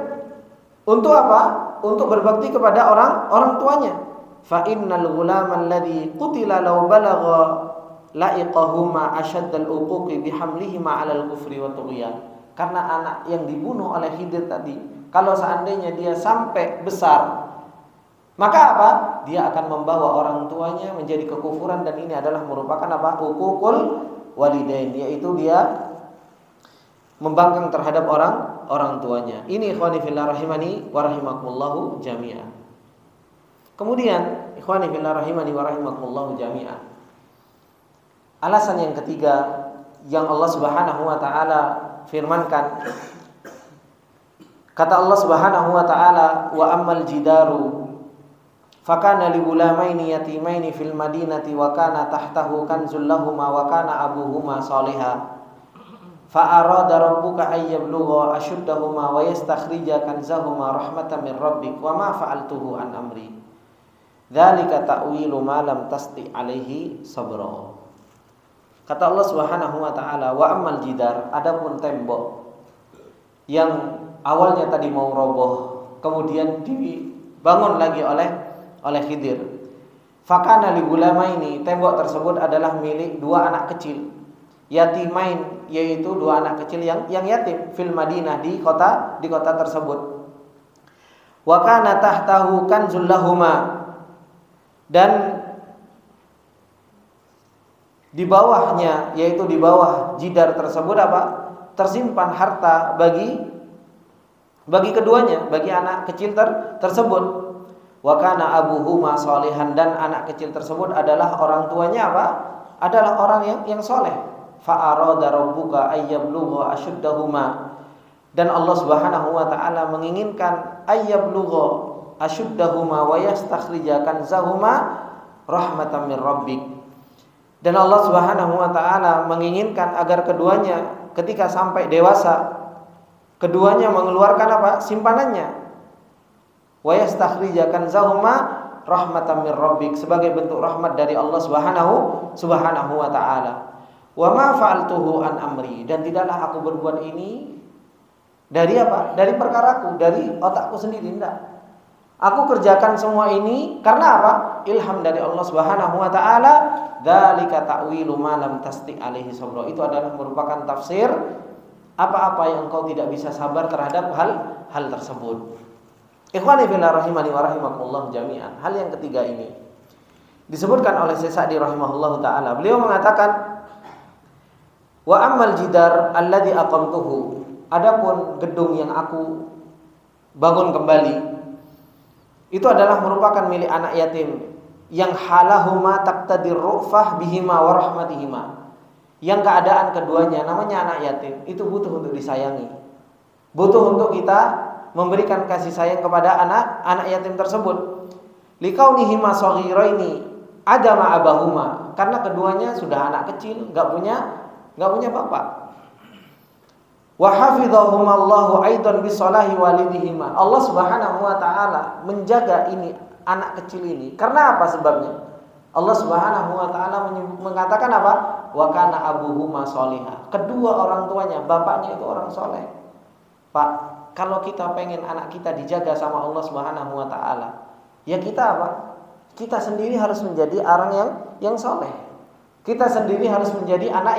[SPEAKER 1] untuk apa? Untuk berbakti kepada orang tuanya. Fa innal ghulama alladhi qutila law balagha la'iqahuma ashaddal uquqi bihamlihima 'alal kufri wa tughyan. Karena anak yang dibunuh oleh Khidir tadi, kalau seandainya dia sampai besar, maka apa? Dia akan membawa orang tuanya menjadi kekufuran, dan ini adalah merupakan apa? Uququl walidain, yaitu dia membangkang terhadap orang tuanya. Ini ikhwani fillah rahimani wa rahimakumullahu jami'an. Kemudian ikhwani fillah rahimani wa rahimakumullahu jami'an. Alasan yang ketiga yang Allah Subhanahu wa taala firmankan, kata Allah Subhanahu wa taala, wa ammal jidaru fakana li gulamaini yatimaini fil madinati wa kana tahtahu kanzul lahumā wa kana abuhuma shalihan fa arada rabbuka ay yablugha ashuddahuma wa yastakhrija kanzahuma rahmatan min rabbik wa ma fa'altuhu an amri dzalika ta'wilu ma lam tasti alaihi sabra. Kata Allah Subhanahu wa taala, wa ammal jidar, adapun tembok yang awalnya tadi mau roboh kemudian dibangun lagi oleh Khidir. Fakana li gulamaini, tembok tersebut adalah milik dua anak kecil. yatimain, yaitu dua anak kecil yang yatim fil Madinah, di kota tersebut. Wa kana tahtahu kanzul lahuma, dan di bawahnya, yaitu di bawah jidar tersebut tersimpan harta bagi keduanya, bagi anak kecil tersebut. Wa kana abuhuma sholihan, dan anak kecil tersebut adalah orang tuanya adalah orang yang soleh. Fa arada rabbuka ayyablugha ashuddahuma, dan Allah Subhanahu wa taala menginginkan ayyablugha ashuddahuma wa yastakhrija kanzahuma rahmatan min rabbik. Dan Allah Subhanahu wa taala menginginkan agar keduanya ketika sampai dewasa, keduanya mengeluarkan simpanannya. Wa yastakhrija kanzahuma rahmatan min rabbik, sebagai bentuk rahmat dari Allah Subhanahu wa taala. Wa ma fa'altuhu an amri, dan tidaklah aku berbuat ini dari dari perkaraku, dari otakku sendiri, tidak. Aku kerjakan semua ini karena ilham dari Allah Subhanahu wa taala. Dzalika ta'wilu ma lam tasti' alaihi sabra, itu adalah merupakan tafsir apa-apa yang engkau tidak bisa sabar terhadap hal tersebut. Ikhwani fillah rahimani wa rahimakumullah jami'an. Hal yang ketiga ini disebutkan oleh Syekh Sa'di rahimahullahu taala. Beliau mengatakan, wa ammal jidar alladhi aqamtuhu, adapun gedung yang aku bangun kembali, itu adalah merupakan milik anak yatim yang halahuma taqtadir ru'fah bihima wa rahmatihima, yang keadaan keduanya, namanya anak yatim, itu butuh untuk disayangi, butuh untuk kita memberikan kasih sayang kepada anak yatim tersebut. Likaunihima shaghiraini adama abahuma, karena keduanya sudah anak kecil, enggak punya bapak. Wa hafizahumallahu aidan bisalahi walidihima, Allah Subhanahu wa taala menjaga ini anak kecil ini. Karena apa sebabnya? Allah Subhanahu wa taala mengatakan wa kana abuhuma sholihah, kedua orang tuanya, bapaknya itu orang soleh. Pak, kalau kita pengen anak kita dijaga sama Allah Subhanahu wa taala, ya kita kita sendiri harus menjadi orang yang soleh. Kita sendiri harus menjadi anak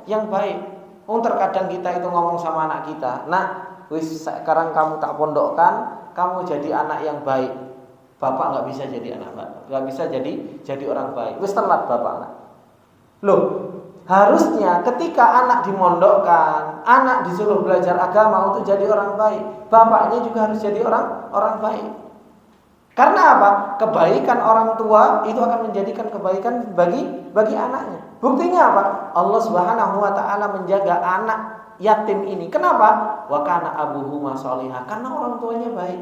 [SPEAKER 1] yang baik. Terkadang kita itu ngomong sama anak kita, "Nah, sekarang kamu tak pondokkan, kamu jadi anak yang baik." Bapak nggak bisa jadi anak baik, nggak bisa jadi orang baik. Wis telat bapak. Loh, harusnya ketika anak dimondokkan, anak disuruh belajar agama untuk jadi orang baik, bapaknya juga harus jadi orang baik. Karena kebaikan orang tua itu akan menjadikan kebaikan bagi anaknya. Buktinya Allah Subhanahu wa taala menjaga anak yatim ini. Kenapa? Wa kana abuhuma sholihah, karena orang tuanya baik.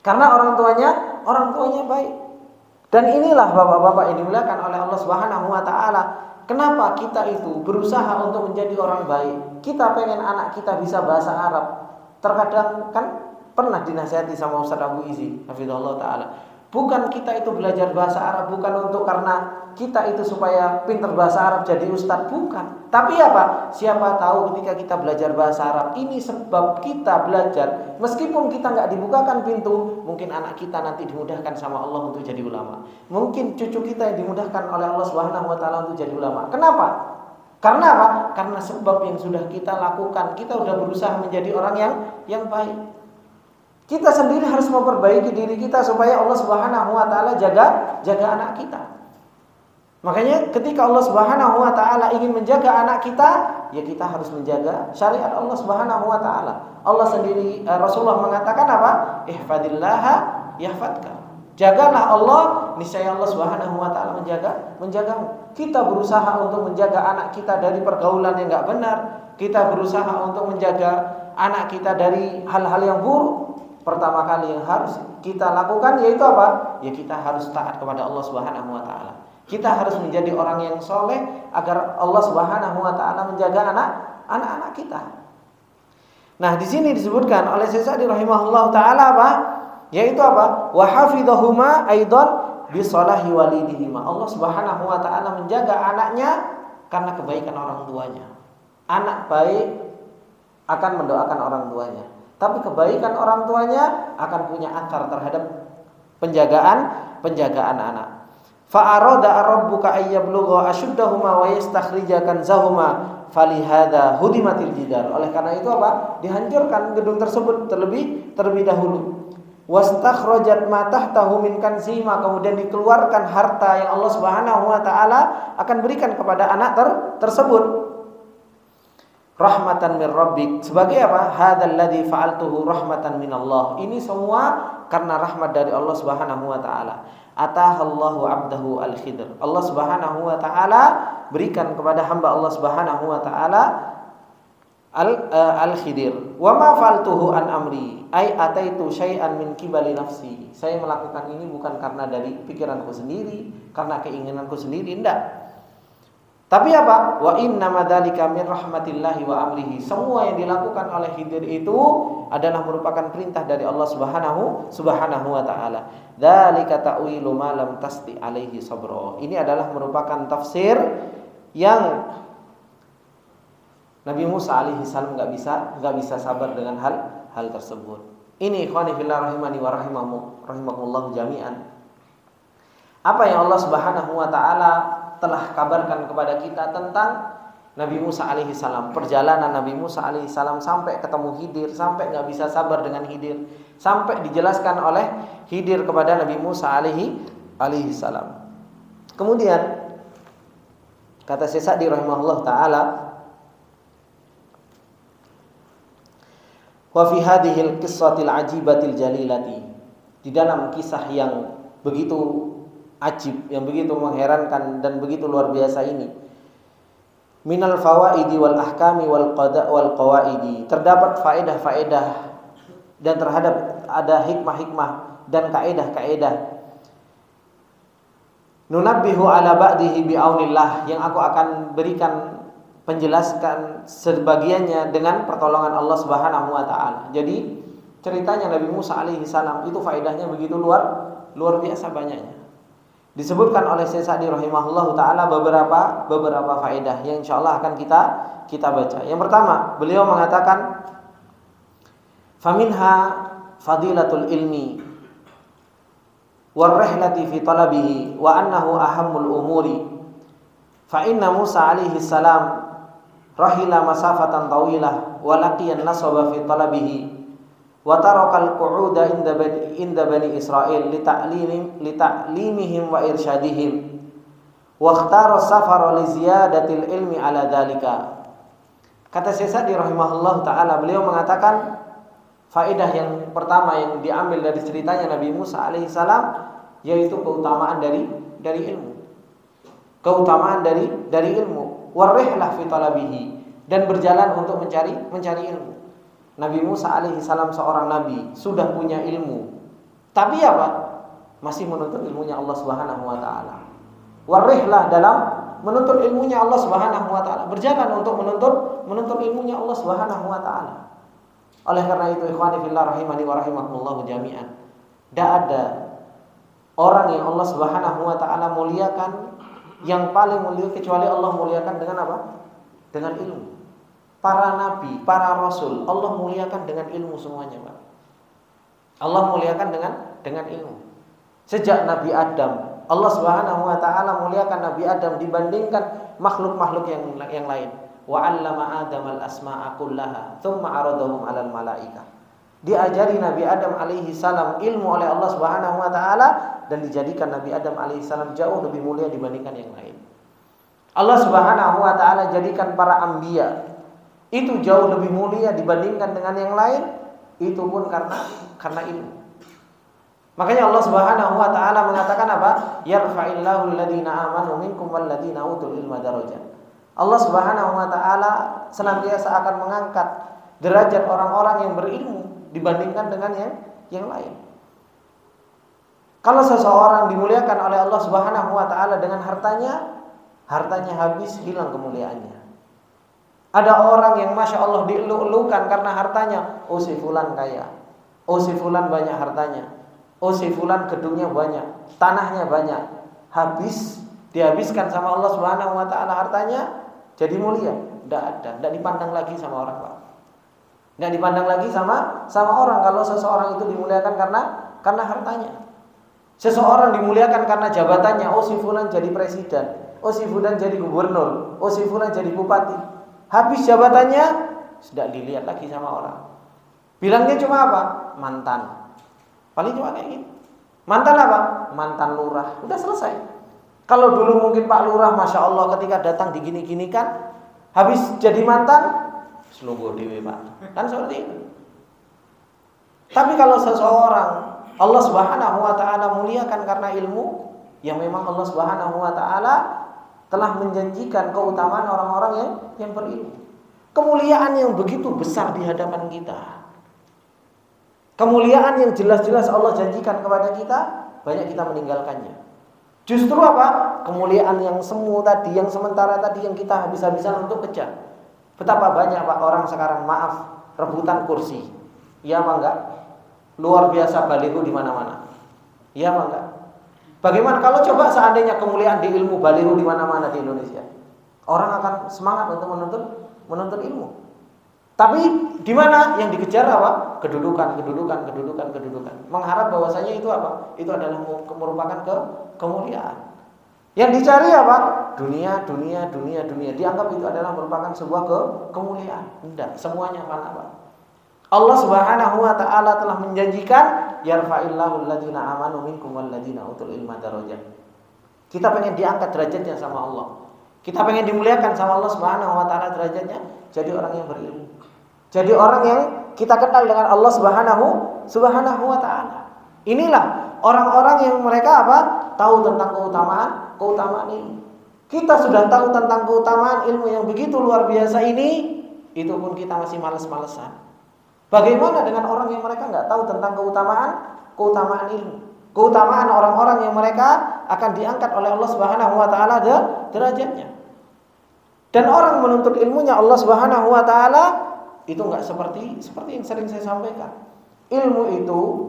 [SPEAKER 1] Karena orang tuanya baik. Dan inilah bapak-bapak yang dimuliakan oleh Allah Subhanahu wa taala. Kenapa kita itu berusaha untuk menjadi orang baik? Kita pengen anak kita bisa bahasa Arab. Terkadang kan pernah dinasihati sama Ustaz Abu Izi, hafizahullah taala. Bukan kita itu belajar bahasa Arab bukan untuk karena kita itu supaya pintar bahasa Arab jadi ustadz, bukan. Tapi siapa tahu ketika kita belajar bahasa Arab ini sebab kita belajar, meskipun kita nggak dibukakan pintu, mungkin anak kita nanti dimudahkan sama Allah untuk jadi ulama. Mungkin cucu kita yang dimudahkan oleh Allah Subhanahu wa taala untuk jadi ulama. Kenapa? Karena Karena sebab yang sudah kita lakukan, kita sudah berusaha menjadi orang yang baik. Kita sendiri harus memperbaiki diri kita supaya Allah Subhanahu wa taala jaga anak kita. Makanya ketika Allah Subhanahu wa taala ingin menjaga anak kita, ya kita harus menjaga syariat Allah Subhanahu wa taala. Allah sendiri, Rasulullah mengatakan ihfadillaha yahfadka. Jagalah Allah, niscaya Allah Subhanahu wa taala menjagamu. Kita berusaha untuk menjaga anak kita dari pergaulan yang enggak benar. Kita berusaha untuk menjaga anak kita dari hal-hal yang buruk. Pertama kali yang harus kita lakukan yaitu ya kita harus taat kepada Allah Subhanahu wa taala. Kita harus menjadi orang yang soleh agar Allah Subhanahu wa taala menjaga anak-anak kita. Nah, di sini disebutkan oleh Syekh Sa'di rahimahullahu taala yaitu wa hafizahuma aidan bi salahi walidihima. Allah Subhanahu wa taala menjaga anaknya karena kebaikan orang tuanya. Anak baik akan mendoakan orang tuanya. Tapi kebaikan orang tuanya akan punya athar terhadap penjagaan anak. Fa arada rabbuka ayyablugha ashuddahuma wa yastakhrija kanzahuma falihada hudimatil jidar. Oleh karena itu apa? Dihancurkan gedung tersebut terlebih dahulu. Wastakhrajat ma tahtahu min kanzima, kemudian dikeluarkan harta yang Allah Subhanahu wa taala akan berikan kepada anak tersebut. Rahmatan min rabbik, sebagai apa? Hadzal ladzi fa'altuhu rahmatan min Allah. Ini semua karena rahmat dari Allah Subhanahu wa taala. Atahallahu 'abdahu al-Khidr. Allah Subhanahu wa taala berikan kepada hamba Allah Subhanahu wa taala al-Khidir. Wa ma fa'altuhu an amri, ai ataitu syai'an min qibali nafsi. Saya melakukan ini bukan karena dari pikiranku sendiri, karena keinginanku sendiri, enggak. Tapi apa? Wa inna madzalika min rahmatillahi wa amrihi. Semua yang dilakukan oleh Khidir itu adalah merupakan perintah dari Allah Subhanahu wa taala. Dzalika ta'wilu ma lam tasti alaihi sabra. Ini adalah merupakan tafsir yang Nabi Musa alaihi salam enggak bisa sabar dengan hal tersebut. Ini ikhwani fillah rahimani wa rahimakumullah jami'an. Apa yang Allah Subhanahu wa taala telah kabarkan kepada kita tentang Nabi Musa alaihi salam, perjalanan Nabi Musa alaihi salam sampai ketemu Khidir, sampai enggak bisa sabar dengan Khidir, sampai dijelaskan oleh Khidir kepada Nabi Musa alaihi salam. Kemudian kata Syekh Sa'di rahimahullah taala, wa fi hadhil qissatil ajibatil jalilati, di dalam kisah yang begitu ajib, yang begitu mengherankan dan begitu luar biasa ini, minal fawaidi wal ahkami wal qada wal qawaidi, terdapat faedah-faedah dan terhadap ada hikmah-hikmah dan kaedah-kaedah. Nunabbihu ala ba'dihi bi'aunillah, yang aku akan berikan penjelaskan sebagiannya dengan pertolongan Allah Subhanahu wa taala. Jadi ceritanya Nabi Musa alaihi salam itu faedahnya begitu luar biasa banyaknya. Disebutkan oleh Syekh Sa'di rahimahullahu taala beberapa faedah yang insyaallah akan kita baca. Yang pertama, beliau mengatakan faminha fadilatul ilmi war rihlati fi talabihi wa annahu ahammul umuri. Fa inna Musa alaihi salam rahila masafatan tawilah wa laqiya an-nasaba fi talabihi wa tarakal qu'uda inda bani Israil lita'limihim wa irsyadihim wa ikhtara safara li ziyadatil ilmi ala dzalika. Kata Syekh Sa'di rahimahullah taala, beliau mengatakan faedah yang pertama yang diambil dari ceritanya Nabi Musa alaihi salam yaitu keutamaan dari ilmu. Keutamaan dari ilmu, warihlah fi talabihi, dan berjalan untuk mencari ilmu. Nabi Musa alaihi salam seorang nabi, sudah punya ilmu. Tapi apa? Masih menuntut ilmunya Allah Subhanahu wa taala. Warihlah dalam menuntut ilmunya Allah Subhanahu wa taala, berjalan untuk menuntut ilmunya Allah Subhanahu wa taala. Oleh karena itu ikhwani fillah rahimani wa rahimakumullah jami'an, tidak ada orang yang Allah Subhanahu wa taala muliakan yang paling mulia kecuali Allah muliakan dengan apa? Dengan ilmu. Para nabi, para rasul, Allah muliakan dengan ilmu semuanya, Pak. Allah muliakan dengan ilmu. Sejak Nabi Adam, Allah Subhanahu wa taala muliakan Nabi Adam dibandingkan makhluk-makhluk yang lain. Wa 'allama Adam al-asma'a kullaha, tsumma 'aradahum 'alal malaikah. Diajari Nabi Adam alaihi salam ilmu oleh Allah Subhanahu wa taala dan dijadikan Nabi Adam alaihi salam jauh lebih mulia dibandingkan yang lain. Allah Subhanahu wa taala jadikan para anbiya itu jauh lebih mulia dibandingkan dengan yang lain, itu pun karena ilmu. Makanya Allah Subhanahu wa taala mengatakan apa? Yarfa'illahu alladziina aamanu minkum walladziina utul ilma darajat. Allah Subhanahu wa taala senantiasa akan mengangkat derajat orang-orang yang berilmu dibandingkan dengan yang lain. Kalau seseorang dimuliakan oleh Allah Subhanahu wa taala dengan hartanya habis, hilang kemuliaannya. Ada orang yang Masya Allah dielu-elukan karena hartanya. Oh si fulan kaya, oh si fulan banyak hartanya, oh si fulan gedungnya banyak, tanahnya banyak. Habis, dihabiskan sama Allah Subhanahu wa taala hartanya, jadi mulia. Tidak dipandang lagi sama orang, Pak. Tidak dipandang lagi sama orang kalau seseorang itu dimuliakan karena hartanya. Seseorang dimuliakan karena jabatannya. Oh, si fulan jadi presiden, oh si fulan jadi gubernur, oh si fulan jadi bupati. Habis jabatannya sudah dilihat lagi sama orang. Bilangnya cuma apa? Mantan. Paling cuma kayak gitu. Mantan apa? Mantan lurah. Udah selesai. Kalau dulu mungkin Pak Lurah, Masya Allah, ketika datang digini-ginikan, habis jadi mantan, selungguh dewe Pak. Kan seperti itu. Tapi kalau seseorang Allah Subhanahu wa taala muliakan karena ilmu, yang memang Allah Subhanahu wa taala telah menjanjikan keutamaan orang-orang yang berilmu. Kemuliaan yang begitu besar di hadapan kita. Kemuliaan yang jelas-jelas Allah janjikan kepada kita, banyak kita meninggalkannya. Justru apa? Kemuliaan yang semu tadi, yang sementara tadi, yang kita habis-habisan untuk kejar. Betapa banyak Pak orang sekarang, maaf, rebutan kursi. Iya apa enggak? Luar biasa baliho di mana-mana. Iya apa enggak? Bagaimana kalau coba seandainya kemuliaan di ilmu baliho di mana-mana di Indonesia? Orang akan semangat untuk menuntut ilmu. Tapi di mana yang dikejar apa? Kedudukan. Mengharap bahwasanya itu apa? Itu adalah merupakan kemuliaan. Yang dicari apa? Dunia. Dianggap itu adalah merupakan sebuah kemuliaan. Tidak, semuanya fana, Pak. Allah Subhanahu wa taala telah menjanjikan yarfa'illahu alladziina aamanu minkum walladziina utul ilma darajat. Kita pengen diangkat derajatnya sama Allah. Kita pengen dimuliakan sama Allah Subhanahu wa taala derajatnya, jadi orang yang berilmu. Jadi orang yang kita kenal dengan Allah Subhanahu wa taala. Inilah orang-orang yang mereka apa? Tahu tentang keutamaan ilmu. Kita sudah tahu tentang keutamaan ilmu yang begitu luar biasa ini, itu pun kita masih malas-malesan. Bagaimana dengan orang yang mereka nggak tahu tentang keutamaan ilmu? Keutamaan orang-orang yang mereka akan diangkat oleh Allah Subhanahu wa taala derajatnya. Dan orang menuntut ilmunya Allah Subhanahu wa taala itu nggak seperti yang sering saya sampaikan. Ilmu itu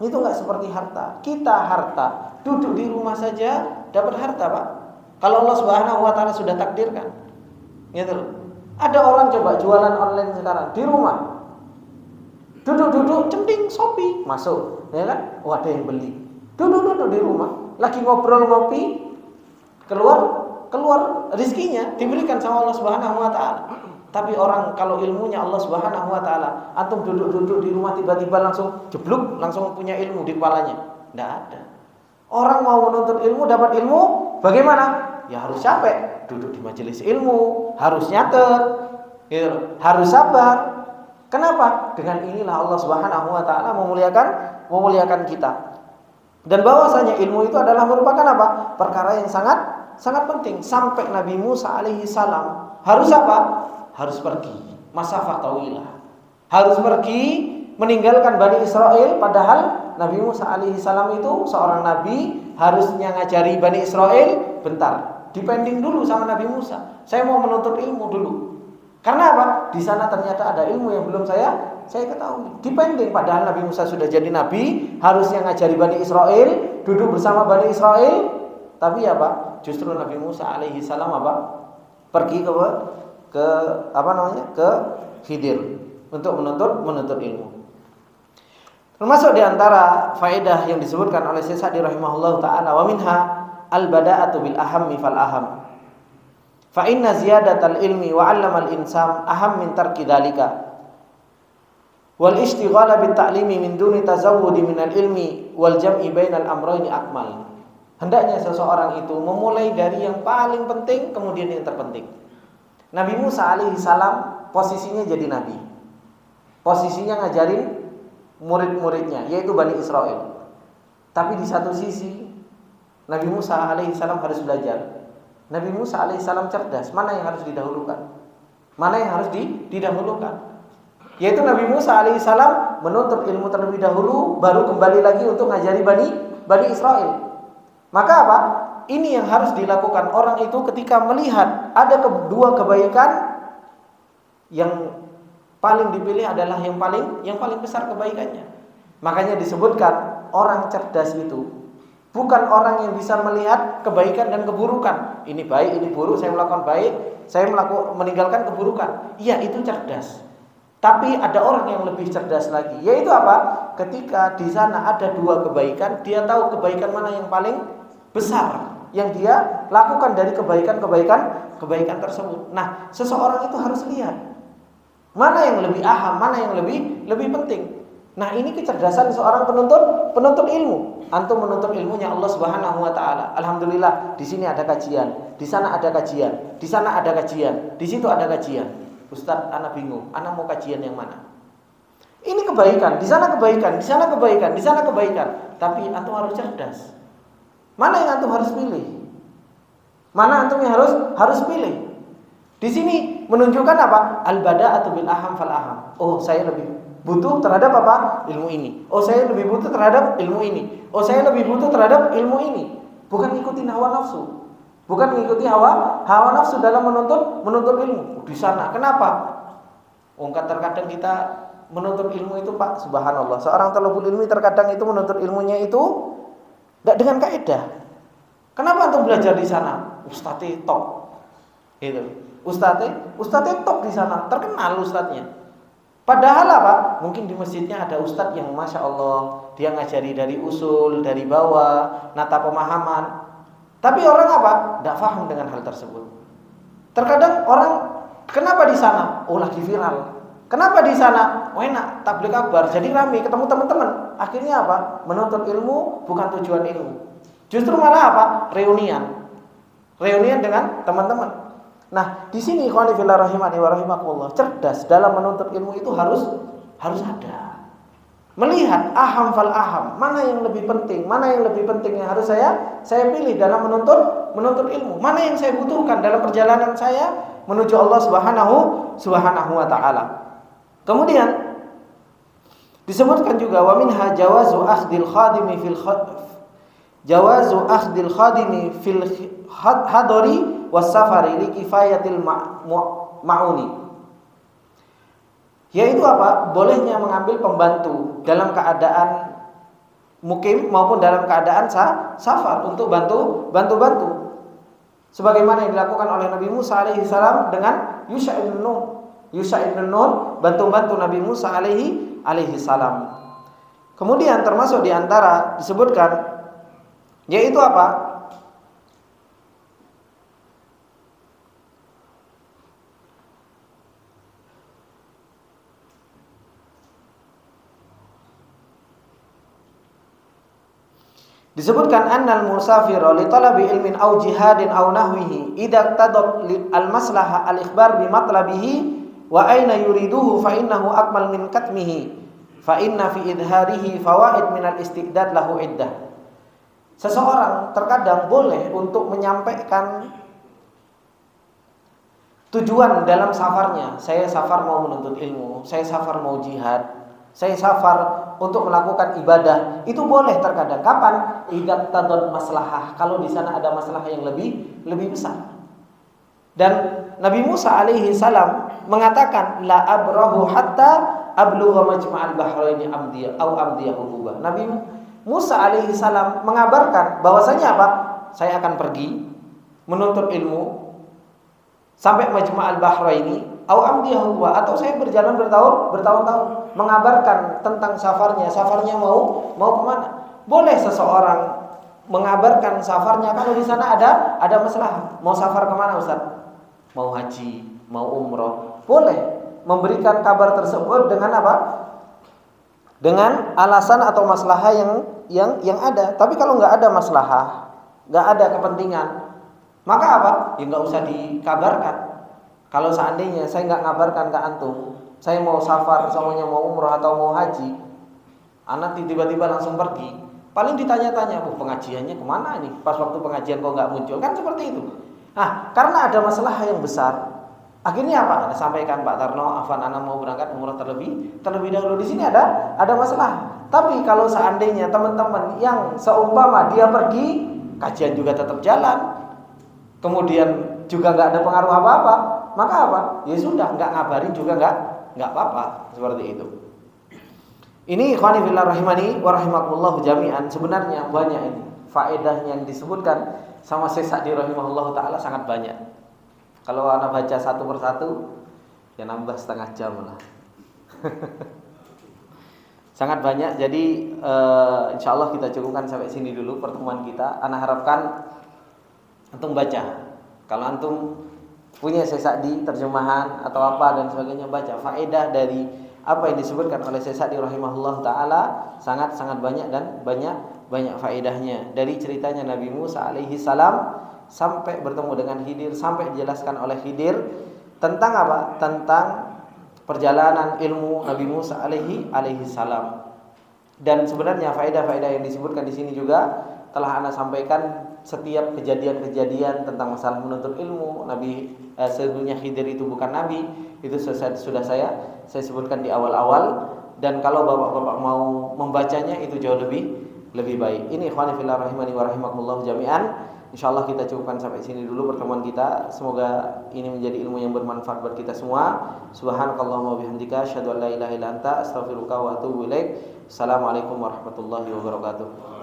[SPEAKER 1] nggak seperti harta. Kita harta, duduk di rumah saja dapat harta, Pak. Kalau Allah Subhanahu wa taala sudah takdirkan. Gitu loh. Ada orang coba jualan online sekarang di rumah. Duduk centing Shopee masuk, ya kan? Oh, ada yang beli. Duduk di rumah, lagi ngobrol ngopi, keluar rezekinya diberikan sama Allah Subhanahu wa taala. Tapi orang kalau ilmunya Allah Subhanahu wa taala, antum duduk di rumah tiba-tiba langsung jeblok, langsung punya ilmu di kepalanya. Enggak ada. Orang mau menuntut ilmu, dapat ilmu, bagaimana? Ya harus capek, duduk di majelis ilmu, harus nyatet, gitu, harus sabar. Kenapa? Dengan inilah Allah Subhanahu wa taala memuliakan kita. Dan bahwasanya ilmu itu adalah merupakan apa? Perkara yang sangat penting. Sampai Nabi Musa alaihi salam harus apa? Harus pergi masafah tawilah. Harus pergi meninggalkan Bani Israel, padahal Nabi Musa alaihi salam itu seorang nabi, harusnya ngajari Bani Israel bentar. Dipending dulu sama Nabi Musa. Saya mau menuntut ilmu dulu. Karena apa? Di sana ternyata ada ilmu yang belum saya ketahui. Dipending, padahal Nabi Musa sudah jadi nabi, harusnya ngajari Bani Israel, duduk bersama Bani Israel. Tapi apa? Justru Nabi Musa alaihi salam apa? Pergi ke Khidir untuk menuntut ilmu. Termasuk di antara faedah yang disebutkan oleh Syekh Sa'di rahimahullahu taala, wa minha al-bada'atu bil ahammi fal aham. Fa inna ziyadatal ilmi wa 'allamal insan aham min tarki dzalika. Wal istighala bit ta'limi min duni tazawwudi minal ilmi wal jam'i bainal amrayni akmal. Hendaknya seseorang itu memulai dari yang paling penting kemudian yang terpenting. Nabi Musa alaihi salam posisinya jadi nabi. Posisinya ngajarin murid-muridnya, yaitu Bani Israel. Tapi di satu sisi Nabi Musa alaihi salam harus belajar. Nabi Musa alaihissalam cerdas. Mana yang harus didahulukan? Mana yang harus didahulukan? Yaitu Nabi Musa alaihissalam menuntut ilmu terlebih dahulu, baru kembali lagi untuk ngajari Bani Israel. Maka apa? Ini yang harus dilakukan orang itu ketika melihat ada dua kebaikan, yang paling dipilih adalah yang paling besar kebaikannya. Makanya disebutkan orang cerdas itu bukan orang yang bisa melihat kebaikan dan keburukan. Ini baik, ini buruk, saya melakukan baik, saya meninggalkan keburukan. Iya, itu cerdas. Tapi ada orang yang lebih cerdas lagi, yaitu apa? Ketika di sana ada dua kebaikan, dia tahu kebaikan mana yang paling besar yang dia lakukan dari kebaikan tersebut. Nah, seseorang itu harus lihat mana yang lebih aham, mana yang lebih penting. Nah, ini kecerdasan seorang penuntut ilmu. Antum menuntut ilmunya Allah Subhanahu wa taala. Alhamdulillah, di sini ada kajian, di sana ada kajian, di sana ada kajian, di situ ada kajian. Ustaz, anak bingung, anak mau kajian yang mana? Ini kebaikan, di sana kebaikan, di sana kebaikan, di sana kebaikan. Tapi antum harus cerdas. Mana yang antum harus pilih? Mana antum yang harus pilih? Di sini menunjukkan apa? Al-bada'atu bil aham fal aham. Oh, saya lebih butuh terhadap apa? Ilmu ini. Oh, saya lebih butuh terhadap ilmu ini. Oh, saya lebih butuh terhadap ilmu ini. Bukan ngikutin hawa nafsu. Bukan mengikuti hawa nafsu dalam menuntut ilmu. Di sana, kenapa? Terkadang kita menuntut ilmu itu, Pak, subhanallah. Seorang talabul ilmi terkadang itu menuntut ilmunya itu tidak dengan kaidah. Kenapa antum belajar di sana? Ustadz top. Itu. Ustadz top di sana, terkenal ustadznya. Padahal apa? Mungkin di masjidnya ada ustadz yang masya Allah, dia ngajari dari usul, dari bawah, nata pemahaman. Tapi orang apa? Tidak paham dengan hal tersebut. Terkadang orang, kenapa di sana? Oh, lagi viral. Kenapa di sana? Oh, enak, tabligh akbar, jadi ramai, ketemu teman-teman. Akhirnya apa? Menuntut ilmu bukan tujuan ilmu. Justru malah apa? Reunian dengan teman-teman. Nah, di sini ikhwani fillah rahimani wa rahimakumullah, cerdas dalam menuntut ilmu itu harus ada. Melihat aham fal aham, mana yang lebih penting, mana yang lebih penting yang harus saya pilih dalam menuntut ilmu. Mana yang saya butuhkan dalam perjalanan saya menuju Allah Subhanahu wa taala. Kemudian disebutkan juga wa minha jawazu akhdil khadimi fil hadari was safari li kifayatil ma'uni. Yaitu apa? Bolehnya mengambil pembantu dalam keadaan mukim maupun dalam keadaan safar untuk bantu. Sebagaimana yang dilakukan oleh Nabi Musa alaihi salam dengan Yusha ibn Nun, bantu Nabi Musa alaihi salam. Kemudian termasuk di antara disebutkan yaitu apa? Disebutkan annal musafir li talabi ilmin aw jihadin aw nahwihi idza tadab al maslaha al ikhbar bi matlabihi wa aina yuriduhu fa innahu akmal min katmihi fa inna fi idharihi fawaid min al istidad lahu iddah. Seseorang terkadang boleh untuk menyampaikan tujuan dalam safarnya. Saya safar mau menuntut ilmu, saya safar mau jihad, saya safar untuk melakukan ibadah, itu boleh terkadang. Kapan? Idza tadad maslahah, kalau di sana ada masalah yang lebih besar. Dan Nabi Musa alaihi salam mengatakan la abrahu hatta ablugha majma'al bahraini amdiya au amdiya hububah. Nabi Musa alaihi salam mengabarkan bahwasanya apa? Saya akan pergi menuntut ilmu sampai majma'al bahraini au amdiya hububah, atau saya berjalan bertahun-tahun mengabarkan tentang safarnya mau kemana. Boleh seseorang mengabarkan safarnya kalau di sana ada masalah. Mau safar kemana Ustaz? Mau haji, mau umroh. Boleh memberikan kabar tersebut dengan apa? Dengan alasan atau masalah yang ada. Tapi kalau nggak ada masalah, nggak ada kepentingan, maka apa? Ya nggak usah dikabarkan. Kalau seandainya saya nggak ngabarkan ke antum, saya mau safar, semuanya mau umroh atau mau haji, anak tiba-tiba langsung pergi, paling ditanya-tanya, pengajiannya kemana nih? Pas waktu pengajian kok nggak muncul, kan seperti itu. Nah, karena ada masalah yang besar, akhirnya apa? Anda sampaikan, Pak Tarno, Afan, anak mau berangkat umroh terlebih dahulu. Di sini ada masalah. Tapi kalau seandainya teman-teman yang seumpama dia pergi, kajian juga tetap jalan, kemudian juga nggak ada pengaruh apa-apa, maka apa? Ya sudah, nggak ngabarin juga nggak apa-apa, seperti itu. Ini ikhwani fillah rahimani wa rahimakumullah jami'an, sebenarnya banyak ini faedah yang disebutkan sama Syekh Sa'di rahimahullah taala, sangat banyak. Kalau anak baca satu persatu ya nambah setengah jam lah. Sangat banyak. Jadi insya Allah kita cukupkan sampai sini dulu pertemuan kita. Ana harapkan antum baca. Kalau antum punya Sesadi terjemahan atau apa dan sebagainya, baca. Faedah dari apa yang disebutkan oleh Sesadi rahimahullah taala sangat banyak dan banyak faedahnya. Dari ceritanya Nabi Musa alaihi salam sampai bertemu dengan Khidir, sampai dijelaskan oleh Khidir tentang apa? Tentang perjalanan ilmu Nabi Musa alaihi salam. Dan sebenarnya faedah-faedah yang disebutkan di sini juga telah Anda sampaikan. Setiap kejadian-kejadian tentang masalah menuntut ilmu Nabi sebelumnya Khidir itu bukan nabi, itu sudah saya sebutkan di awal-awal. Dan kalau bapak-bapak mau membacanya itu jauh lebih baik. Ini ikhwani fillah rahimani wa rahimakumullah jami'an. Insyaallah kita cukupkan sampai sini dulu pertemuan kita. Semoga ini menjadi ilmu yang bermanfaat buat kita semua. Subhanakallahumma wa bihamdika asyhadu an la ilaha illa anta astaghfiruka wa atubu ilaik. Assalamualaikum warahmatullahi wabarakatuh.